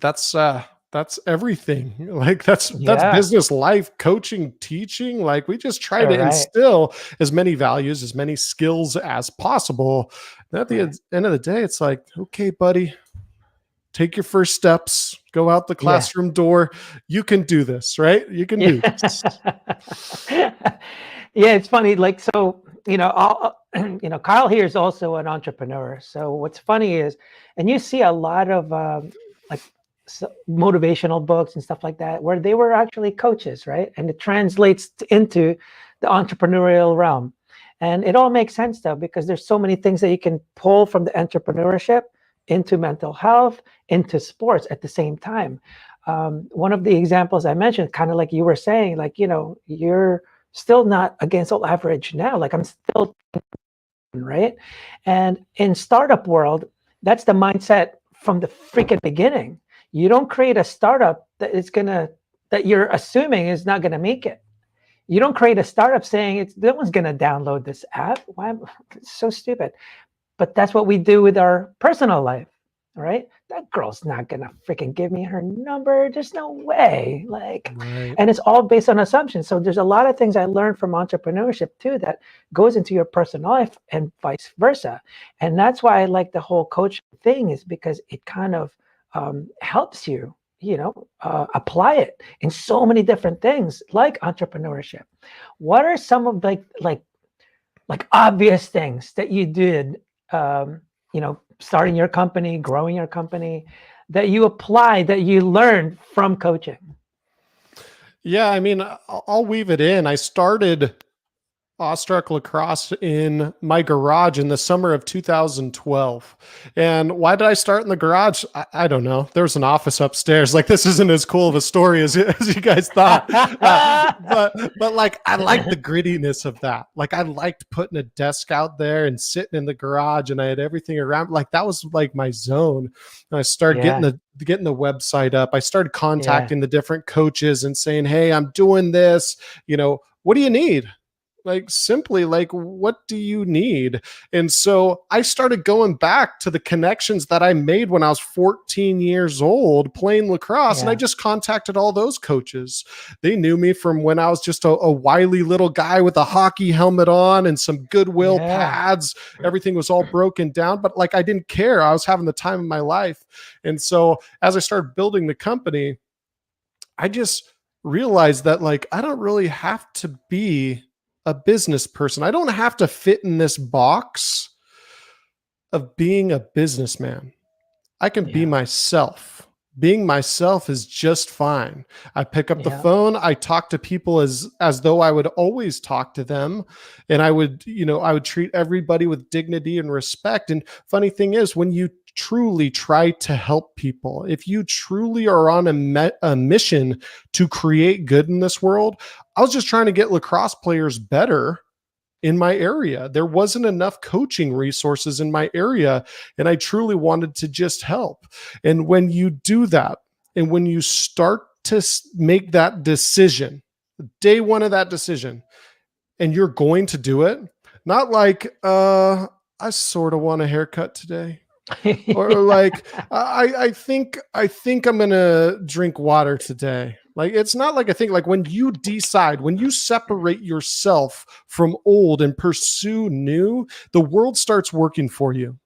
[SPEAKER 2] that's everything. Like, that's business, life, coaching, teaching. Like, we just try to instill as many values, as many skills as possible. And at the end of the day, it's like, okay, buddy, take your first steps, go out the classroom door. You can do this, right? You can do this.
[SPEAKER 1] It's funny. Like, so, Kyle here is also an entrepreneur. So what's funny is, and you see a lot of motivational books and stuff like that, where they were actually coaches, right? And it translates into the entrepreneurial realm. And it all makes sense though, because there's so many things that you can pull from the entrepreneurship into mental health, into sports at the same time. One of the examples I mentioned, kind of like you were saying, like, you're still not against all average now. Like I'm still, right? And in startup world, that's the mindset from the freaking beginning. You don't create a startup that you're assuming is not gonna make it. You don't create a startup saying no one's gonna download this app. Why? It's so stupid. But that's what we do with our personal life, right? That girl's not gonna freaking give me her number. There's no way. Like,
[SPEAKER 2] Right.
[SPEAKER 1] and it's all based on assumptions. So there's a lot of things I learned from entrepreneurship too that goes into your personal life and vice versa. And that's why I like the whole coach thing, is because it kind of helps you, apply it in so many different things like entrepreneurship. What are some of like obvious things that you did, starting your company, growing your company, that you applied, that you learned from coaching?
[SPEAKER 2] Yeah, I mean, I'll weave it in. I started Awestruck Lacrosse in my garage in the summer of 2012. And why did I start in the garage? I don't know. There was an office upstairs. Like, this isn't as cool of a story as you guys thought. But like, I liked the grittiness of that. Like, I liked putting a desk out there and sitting in the garage, and I had everything around. Like, that was like my zone. And I started getting the website up. I started contacting the different coaches and saying, hey, I'm doing this. What do you need? Like, simply, like, what do you need? And so I started going back to the connections that I made when I was 14 years old playing lacrosse. And I just contacted all those coaches. They knew me from when I was just a wily little guy with a hockey helmet on and some Goodwill pads. Everything was all broken down, but like, I didn't care. I was having the time of my life. And so as I started building the company, I just realized that, like, I don't really have to be a business person. I don't have to fit in this box of being a businessman. I can be myself. Being myself is just fine. I pick up the phone. I talk to people as though I would always talk to them. And I would treat everybody with dignity and respect. And funny thing is, when you truly try to help people, if you truly are on a mission to create good in this world, I was just trying to get lacrosse players better in my area. There wasn't enough coaching resources in my area, and I truly wanted to just help. And when you do that, and when you start to make that decision, day one of that decision, and you're going to do it, not like, I sort of want a haircut today. Or like, I think I'm gonna drink water today. Like, it's not like I think. Like, when you decide, when you separate yourself from old and pursue new, the world starts working for you.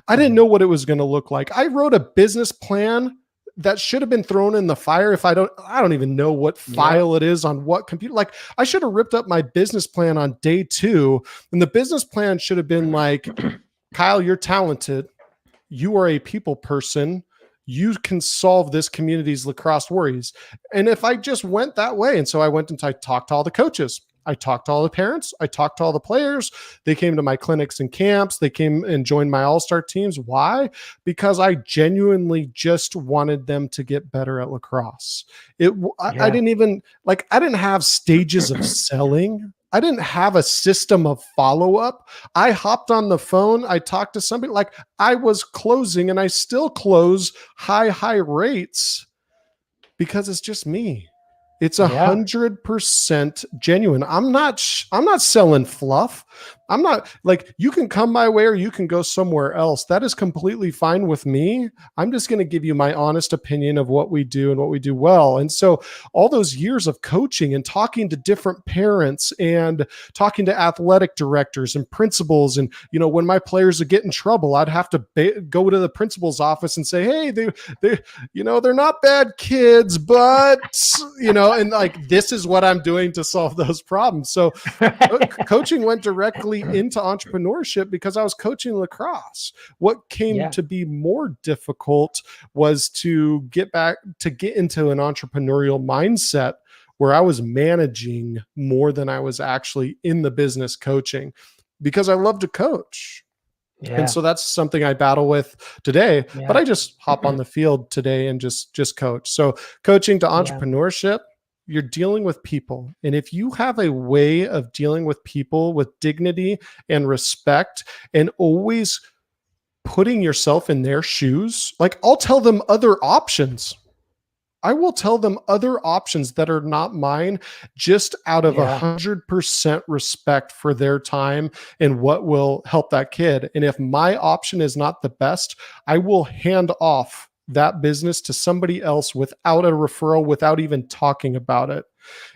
[SPEAKER 2] I didn't know what it was going to look like. I wrote a business plan that should have been thrown in the fire. I don't even know what file it is on what computer. Like, I should have ripped up my business plan on day 2, and the business plan should have been like, Kyle, you're talented. You are a people person. You can solve this community's lacrosse worries. And if I just went that way, and so I went and I talked to all the coaches. I talked to all the parents. I talked to all the players. They came to my clinics and camps. They came and joined my all-star teams. Why? Because I genuinely just wanted them to get better at lacrosse. I didn't have stages of selling. I didn't have a system of follow-up. I hopped on the phone. I talked to somebody. Like, I was closing, and I still close high rates because it's just me. It's 100% genuine. I'm not selling fluff. I'm not like, you can come my way or you can go somewhere else. That is completely fine with me. I'm just going to give you my honest opinion of what we do and what we do well. And so all those years of coaching and talking to different parents and talking to athletic directors and principals, and, when my players would get in trouble, I'd have to go to the principal's office and say, hey, they're not bad kids, but, and like, this is what I'm doing to solve those problems. So coaching went directly really into entrepreneurship because I was coaching lacrosse. What came to be more difficult was to get into an entrepreneurial mindset where I was managing more than I was actually in the business coaching, because I love to coach. And so that's something I battle with today, but I just hop on the field today and just coach. So coaching to entrepreneurship, you're dealing with people. And if you have a way of dealing with people with dignity and respect and always putting yourself in their shoes, like I'll tell them other options. I will tell them other options that are not mine, just out of 100% respect for their time and what will help that kid. And if my option is not the best, I will hand off that business to somebody else without a referral, without even talking about it.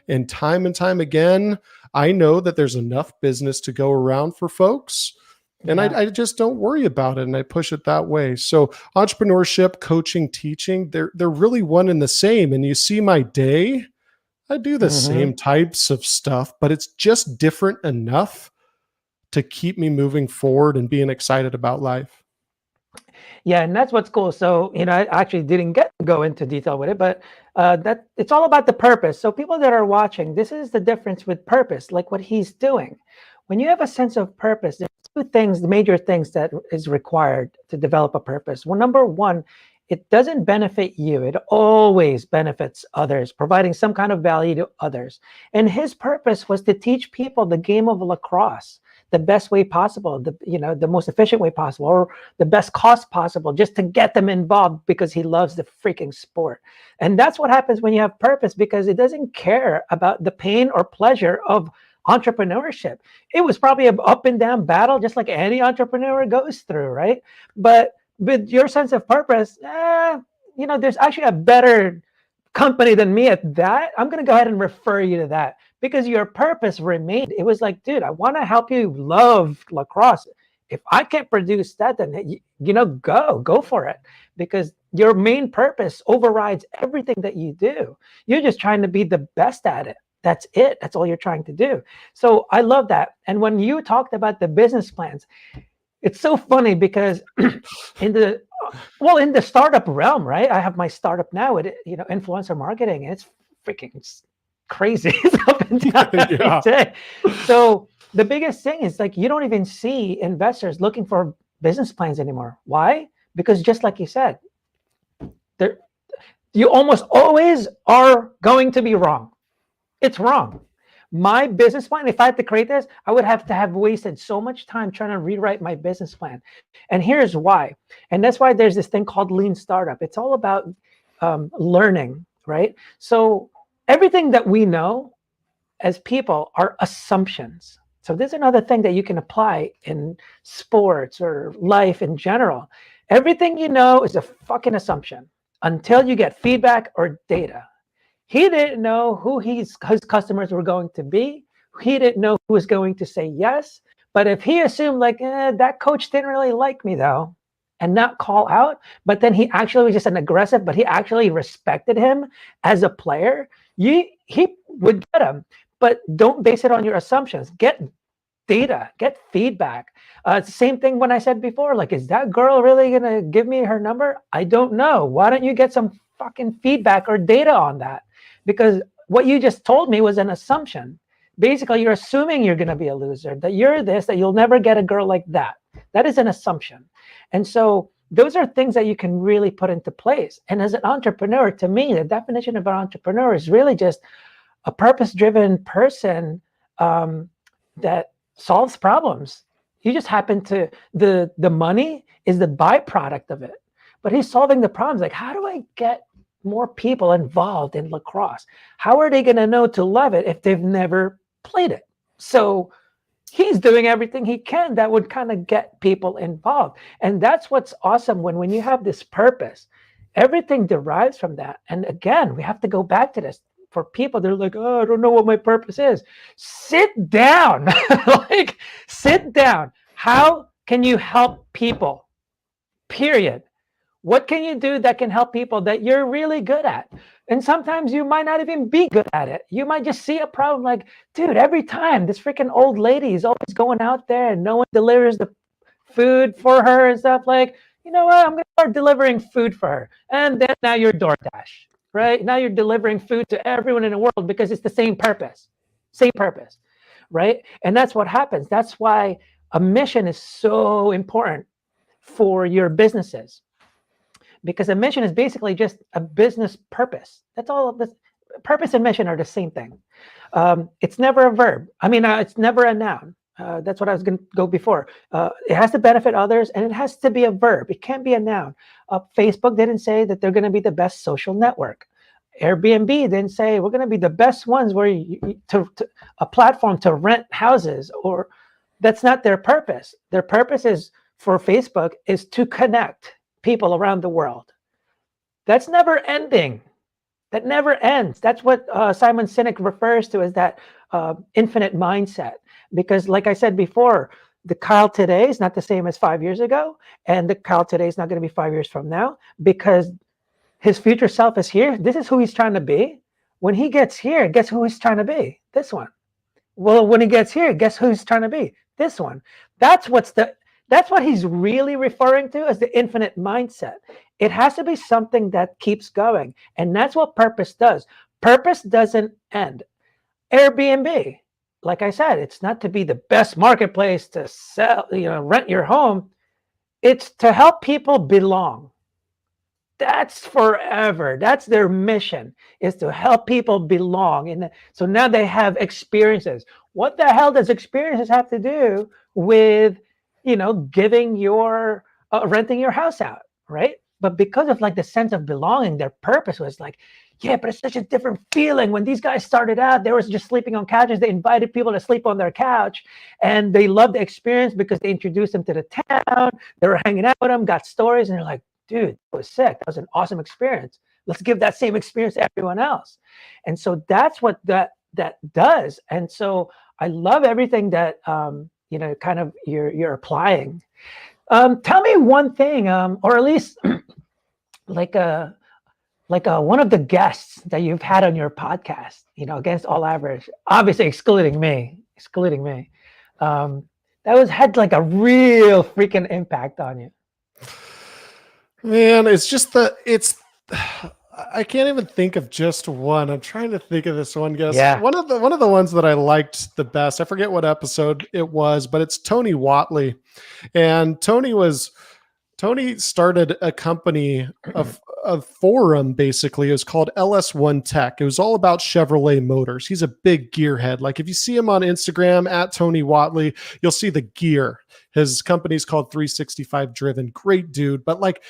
[SPEAKER 2] And time again, I know that there's enough business to go around for folks. And I just don't worry about it, and I push it that way. So entrepreneurship, coaching, teaching, they're really one and the same. And you see my day, I do the same types of stuff, but it's just different enough to keep me moving forward and being excited about life.
[SPEAKER 1] Yeah, and that's what's cool. So, I actually didn't get to go into detail with it, but that it's all about the purpose. So people that are watching, this is the difference with purpose, like what he's doing. When you have a sense of purpose, there's two things, the major things that is required to develop a purpose. Well, number one, it doesn't benefit you. It always benefits others, providing some kind of value to others. And his purpose was to teach people the game of lacrosse the best way possible, the most efficient way possible, or the best cost possible, just to get them involved because he loves the freaking sport. And that's what happens when you have purpose, because it doesn't care about the pain or pleasure of entrepreneurship. It was probably an up and down battle, just like any entrepreneur goes through, right? But with your sense of purpose, there's actually a better company than me at that. I'm going to go ahead and refer you to that, because your purpose remained. It was like, dude, I want to help you love lacrosse. If I can't produce that, then, go for it, because your main purpose overrides everything that you do. You're just trying to be the best at it. That's it. That's all you're trying to do. So I love that. And when you talked about the business plans, it's so funny because in the startup realm, right? I have my startup now with, influencer marketing. It's freaking crazy. It's up and down every day. So the biggest thing is, like, you don't even see investors looking for business plans anymore. Why? Because just like you said, you almost always are going to be wrong. It's wrong. My business plan, if I had to create this, I would have to have wasted so much time trying to rewrite my business plan. And here's why. And that's why there's this thing called lean startup. It's all about learning, right? So everything that we know as people are assumptions. So there's another thing that you can apply in sports or life in general. Everything you know is a fucking assumption until you get feedback or data. He didn't know who his customers were going to be. He didn't know who was going to say yes. But if he assumed, like, that coach didn't really like me, though, and not call out, but then he actually was just an aggressive, but he actually respected him as a player, he would get him. But don't base it on your assumptions. Get data, get feedback. It's the same thing when I said before, like, is that girl really going to give me her number? I don't know. Why don't you get some fucking feedback or data on that? Because what you just told me was an assumption. Basically, you're assuming you're going to be a loser, that you're this, that you'll never get a girl like that. That is an assumption. And so those are things that you can really put into place. And as an entrepreneur, to me, the definition of an entrepreneur is really just a purpose-driven person that solves problems. You just happen to, the money is the byproduct of it. But he's solving the problems. Like, how do I get more people involved in lacrosse? How are they going to know to love it if they've never played it? So he's doing everything he can that would kind of get people involved. And that's what's awesome when you have this purpose. Everything derives from that. And again, we have to go back to this. For people, they're like, oh, I don't know what my purpose is. Sit down. Like, sit down. How can you help people? Period. What can you do that can help people that you're really good at? And sometimes you might not even be good at it. You might just see a problem like, dude, every time this freaking old lady is always going out there and no one delivers the food for her and stuff. Like, you know what? I'm going to start delivering food for her. And then now you're DoorDash, right? Now you're delivering food to everyone in the world because it's the same purpose, right? And that's what happens. That's why a mission is so important for your businesses, because a mission is basically just a business purpose. That's all. This purpose and mission are the same thing. It's never a verb. I mean, it's never a noun. That's what I was going to go before. It has to benefit others, and it has to be a verb. It can't be a noun. Facebook didn't say that they're going to be the best social network. Airbnb didn't say we're going to be the best ones where a platform to rent houses, or that's not their purpose. Their purpose is for Facebook is to connect people around the world. That's never ending. That never ends. That's what Simon Sinek refers to as that infinite mindset. Because like I said before, the Kyle today is not the same as 5 years ago. And the Kyle today is not going to be 5 years from now, because his future self is here. This is who he's trying to be. When he gets here, guess who he's trying to be? This one. Well, when he gets here, guess who he's trying to be? This one. That's what he's really referring to as the infinite mindset. It has to be something that keeps going. And that's what purpose does. Purpose doesn't end. Airbnb, like I said, it's not to be the best marketplace to sell, rent your home. It's to help people belong. That's forever. That's their mission, is to help people belong. And so now they have experiences. What the hell does experiences have to do with, giving your, renting your house out, right? But because of like the sense of belonging, their purpose was like, yeah, but it's such a different feeling. When these guys started out, they were just sleeping on couches. They invited people to sleep on their couch, and they loved the experience because they introduced them to the town. They were hanging out with them, got stories, and they're like, dude, that was sick. That was an awesome experience. Let's give that same experience to everyone else. And so that's what that does. And so I love everything that, kind of you're applying. Tell me one thing, or at least like one of the guests that you've had on your podcast, against all average, obviously excluding me, that had like a real freaking impact on you.
[SPEAKER 2] Man, it's just I can't even think of just one. I'm trying to think of this one guest.
[SPEAKER 1] Yeah.
[SPEAKER 2] One of the ones that I liked the best, I forget what episode it was, but it's Tony Watley. And Tony started a company, a forum, basically. It was called LS1 Tech. It was all about Chevrolet motors. He's a big gearhead. Like if you see him on Instagram at Tony Watley, you'll see the gear. His company's called 365 Driven. Great dude. But like,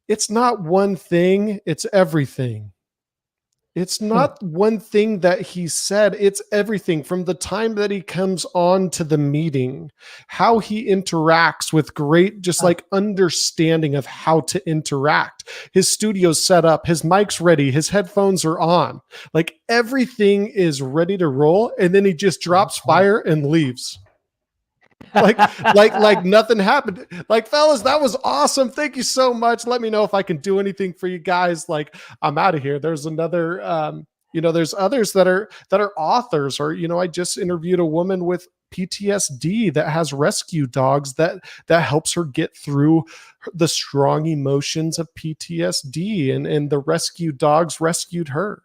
[SPEAKER 2] it's not one thing, it's everything. It's not one thing that he said, it's everything from the time that he comes on to the meeting, how he interacts with great, just like understanding of how to interact. His studio's set up, his mic's ready, his headphones are on. Like everything is ready to roll. And then he just drops fire and leaves. like nothing happened. Like, fellas, that was awesome. Thank you so much. Let me know if I can do anything for you guys. Like, I'm out of here. There's another, there's others that are authors, or, I just interviewed a woman with PTSD that has rescue dogs that helps her get through the strong emotions of PTSD, and the rescue dogs rescued her.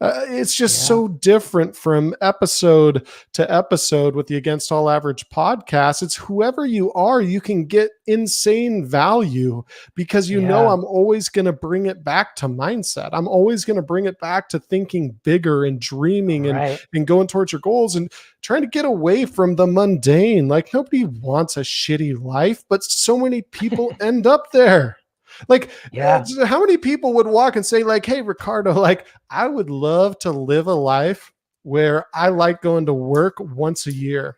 [SPEAKER 2] It's just so different from episode to episode with the Against All Average podcast. It's whoever you are, you can get insane value, because I'm always going to bring it back to mindset. I'm always going to bring it back to thinking bigger and dreaming and going towards your goals and trying to get away from the mundane. Like nobody wants a shitty life, but so many people end up there. Like, how many people would walk and say like, hey, Ricardo, like I would love to live a life where I like going to work once a year.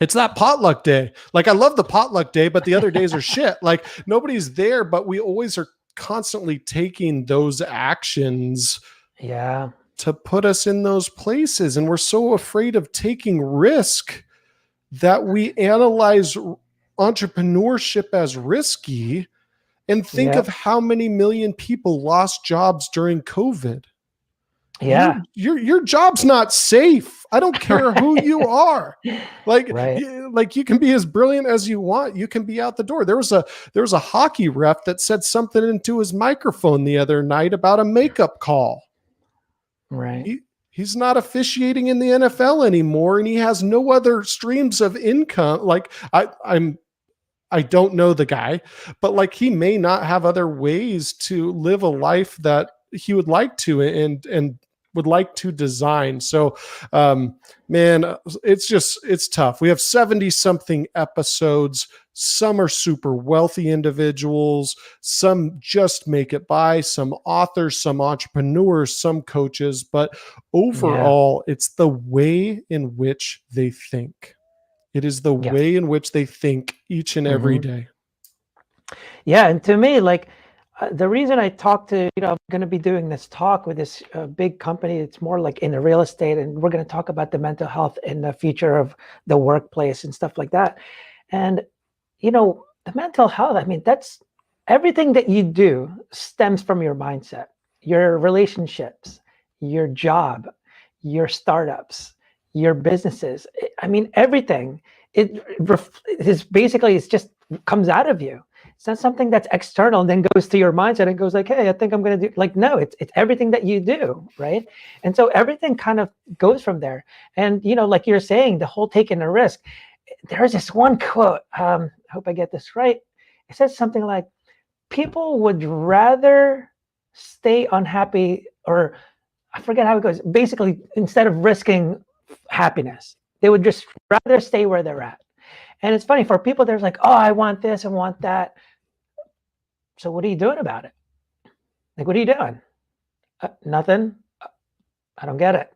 [SPEAKER 2] It's that potluck day. Like I love the potluck day, but the other days are shit. Like nobody's there, but we always are constantly taking those actions to put us in those places. And we're so afraid of taking risk that we analyze entrepreneurship as risky. And think of how many million people lost jobs during COVID.
[SPEAKER 1] Yeah.
[SPEAKER 2] Your job's not safe. I don't care who you are. Like, like you can be as brilliant as you want. You can be out the door. There was a hockey ref that said something into his microphone the other night about a makeup call.
[SPEAKER 1] Right.
[SPEAKER 2] He's not officiating in the NFL anymore, and he has no other streams of income. Like I don't know the guy, but like he may not have other ways to live a life that he would like to and would like to design. So, man, it's tough. We have 70 something episodes. Some are super wealthy individuals. Some just make it by, some authors, some entrepreneurs, some coaches, but overall it's the way in which they think. It is the way in which they think each and every day.
[SPEAKER 1] Yeah. And to me, like, the reason I talk to, I'm going to be doing this talk with this big company. It's more like in the real estate, and we're going to talk about the mental health and the future of the workplace and stuff like that. And, the mental health, I mean, that's everything that you do stems from your mindset, your relationships, your job, your startups, your businesses. I mean, everything, it just comes out of you. It's not something that's external and then goes to your mindset and goes like, hey, I think I'm going to do, like, no, it's everything that you do. Right. And so everything kind of goes from there. And, like you're saying, the whole taking a risk, there's this one quote. I hope I get this right. It says something like, people would rather stay unhappy, or I forget how it goes. Basically, instead of risking happiness, they would just rather stay where they're at. And it's funny for people, there's like, oh, I want this, I want that. So what are you doing about it? Like, what are you doing? Nothing. I don't get it.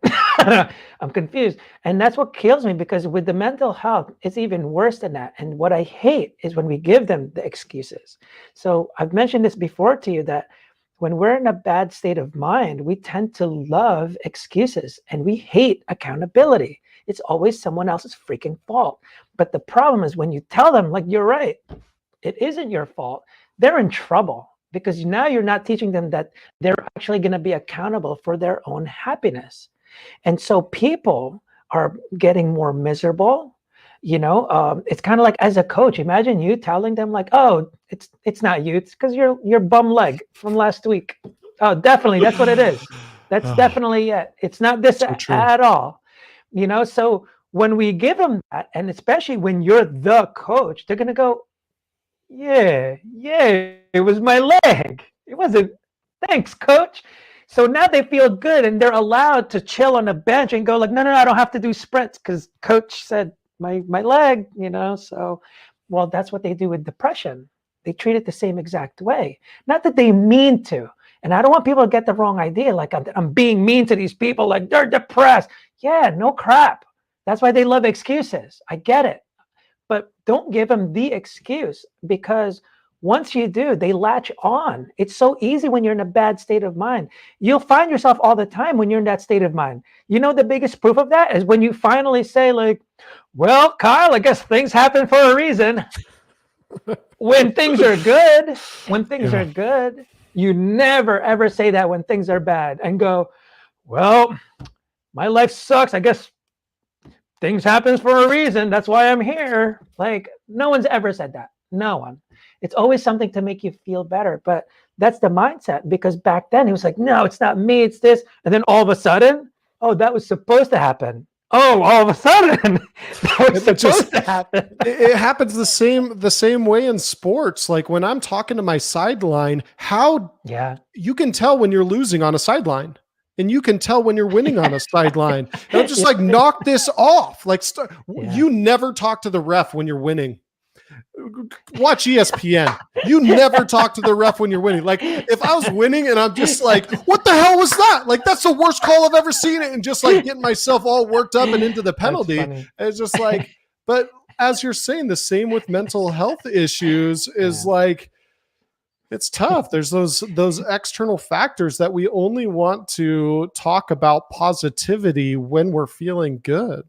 [SPEAKER 1] I'm confused. And that's what kills me, because with the mental health, it's even worse than that. And what I hate is when we give them the excuses. So I've mentioned this before to you, that when we're in a bad state of mind, we tend to love excuses and we hate accountability. It's always someone else's freaking fault. But the problem is when you tell them, like, you're right, it isn't your fault, they're in trouble, because now you're not teaching them that they're actually going to be accountable for their own happiness. And so people are getting more miserable. It's kind of like, as a coach, imagine you telling them like, oh, it's not you, it's because your bum leg from last week. Oh, definitely, that's what it is. That's definitely it. It's not this at all. So when we give them that, and especially when you're the coach, they're going to go, yeah, it was my leg. It wasn't, thanks, coach. So now they feel good and they're allowed to chill on the bench and go like, no, I don't have to do sprints because coach said my leg, So, well, that's what they do with depression. They treat it the same exact way. Not that they mean to. And I don't want people to get the wrong idea, like I'm being mean to these people, like they're depressed. Yeah, no crap. That's why they love excuses. I get it. But don't give them the excuse, because once you do, they latch on. It's so easy when you're in a bad state of mind. You'll find yourself all the time when you're in that state of mind. The biggest proof of that is when you finally say like, well, Kyle, I guess things happen for a reason. When things are good, you never, ever say that when things are bad and go, well, my life sucks. I guess things happen for a reason. That's why I'm here. Like, no one's ever said that. No one. It's always something to make you feel better. But that's the mindset, because back then it was like, no, it's not me, it's this. And then all of a sudden, oh, that was supposed to happen. Oh, all of a sudden, that was supposed to happen.
[SPEAKER 2] It happens the same way in sports. Like when I'm talking to my sideline, you can tell when you're losing on a sideline. And you can tell when you're winning on a sideline. And I'm just like, knock this off. Like, you never talk to the ref when you're winning. Watch ESPN. You never talk to the ref when you're winning. Like, if I was winning and I'm just like, what the hell was that? Like, that's the worst call I've ever seen it. And just like getting myself all worked up and into the penalty. It's just like, but as you're saying, the same with mental health issues is like, it's tough. There's those external factors that we only want to talk about positivity when we're feeling good.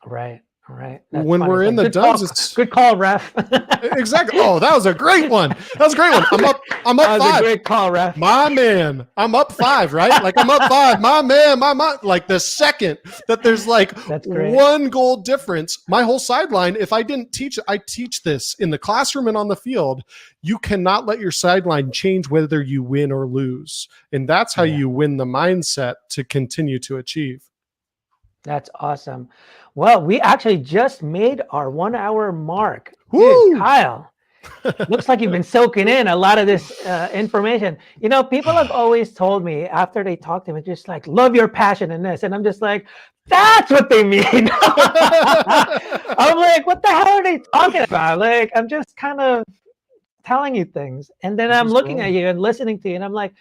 [SPEAKER 1] Right. All right. That's
[SPEAKER 2] When
[SPEAKER 1] funny.
[SPEAKER 2] we're
[SPEAKER 1] So
[SPEAKER 2] in the duns, it's
[SPEAKER 1] good call, ref.
[SPEAKER 2] exactly. Oh, that was a great one. That was a great one. I'm up
[SPEAKER 1] That was a
[SPEAKER 2] 5.
[SPEAKER 1] great call, ref.
[SPEAKER 2] My man, I'm up 5, right? Like I'm up 5. My man, like the second that there's like
[SPEAKER 1] That's great.
[SPEAKER 2] one goal difference, my whole sideline, if I didn't teach, I teach this in the classroom and on the field, you cannot let your sideline change whether you win or lose. And that's how you win the mindset to continue to achieve.
[SPEAKER 1] That's awesome. Well, we actually just made our 1 hour mark.
[SPEAKER 2] Woo!
[SPEAKER 1] Dude, Kyle, looks like you've been soaking in a lot of this information. You know, people have always told me after they talk to me, just like, love your passion in this. And I'm just like, that's what they mean. I'm like, what the hell are they talking about? Like, I'm just kind of telling you things. And then I'm looking at you and listening to you, and I'm like,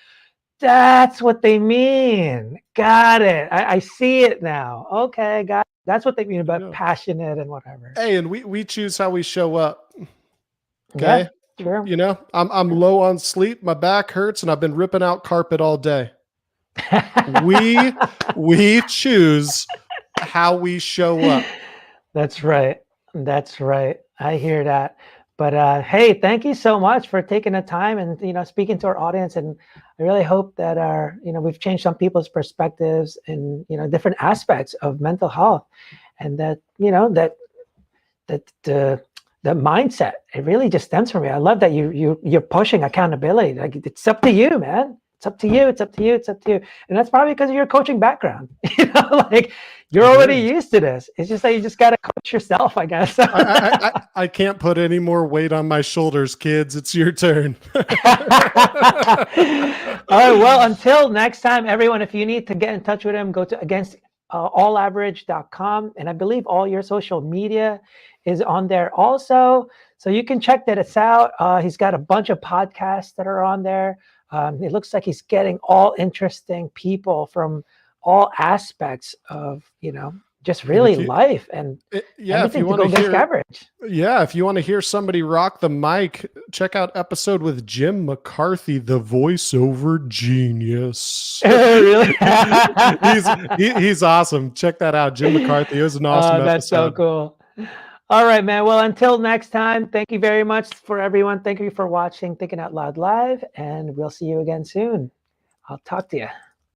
[SPEAKER 1] that's what they mean. Got it. I see it now. Okay, got it. That's what they mean about passionate and whatever.
[SPEAKER 2] Hey, and we choose how we show up. Okay.
[SPEAKER 1] Yeah, sure.
[SPEAKER 2] You know, I'm low on sleep. My back hurts, and I've been ripping out carpet all day. we choose how we show up.
[SPEAKER 1] That's right. That's right. I hear that. But hey, thank you so much for taking the time and speaking to our audience. And I really hope that we've changed some people's perspectives in different aspects of mental health, and that the mindset, it really just stems from you. I love that you're pushing accountability. Like, it's up to you, man. It's up to you. It's up to you. It's up to you. And that's probably because of your coaching background. Like, you're already used to this. It's just that you just got to coach yourself, I guess.
[SPEAKER 2] I can't put any more weight on my shoulders, kids. It's your turn.
[SPEAKER 1] All right. Well, until next time, everyone, if you need to get in touch with him, go to againstallaverage.com. And I believe all your social media is on there also. So you can check that out. He's got a bunch of podcasts that are on there. It looks like he's getting all interesting people from all aspects of, just really life and
[SPEAKER 2] if you want to hear
[SPEAKER 1] average.
[SPEAKER 2] Yeah, if you want to hear somebody rock the mic, check out episode with Jim McCarthy, the voiceover genius.
[SPEAKER 1] Really?
[SPEAKER 2] he's awesome. Check that out, Jim McCarthy. It was an awesome episode.
[SPEAKER 1] That's so cool. All right, man. Well, until next time, thank you very much for everyone. Thank you for watching Thinking Out Loud Live, and we'll see you again soon. I'll talk to you.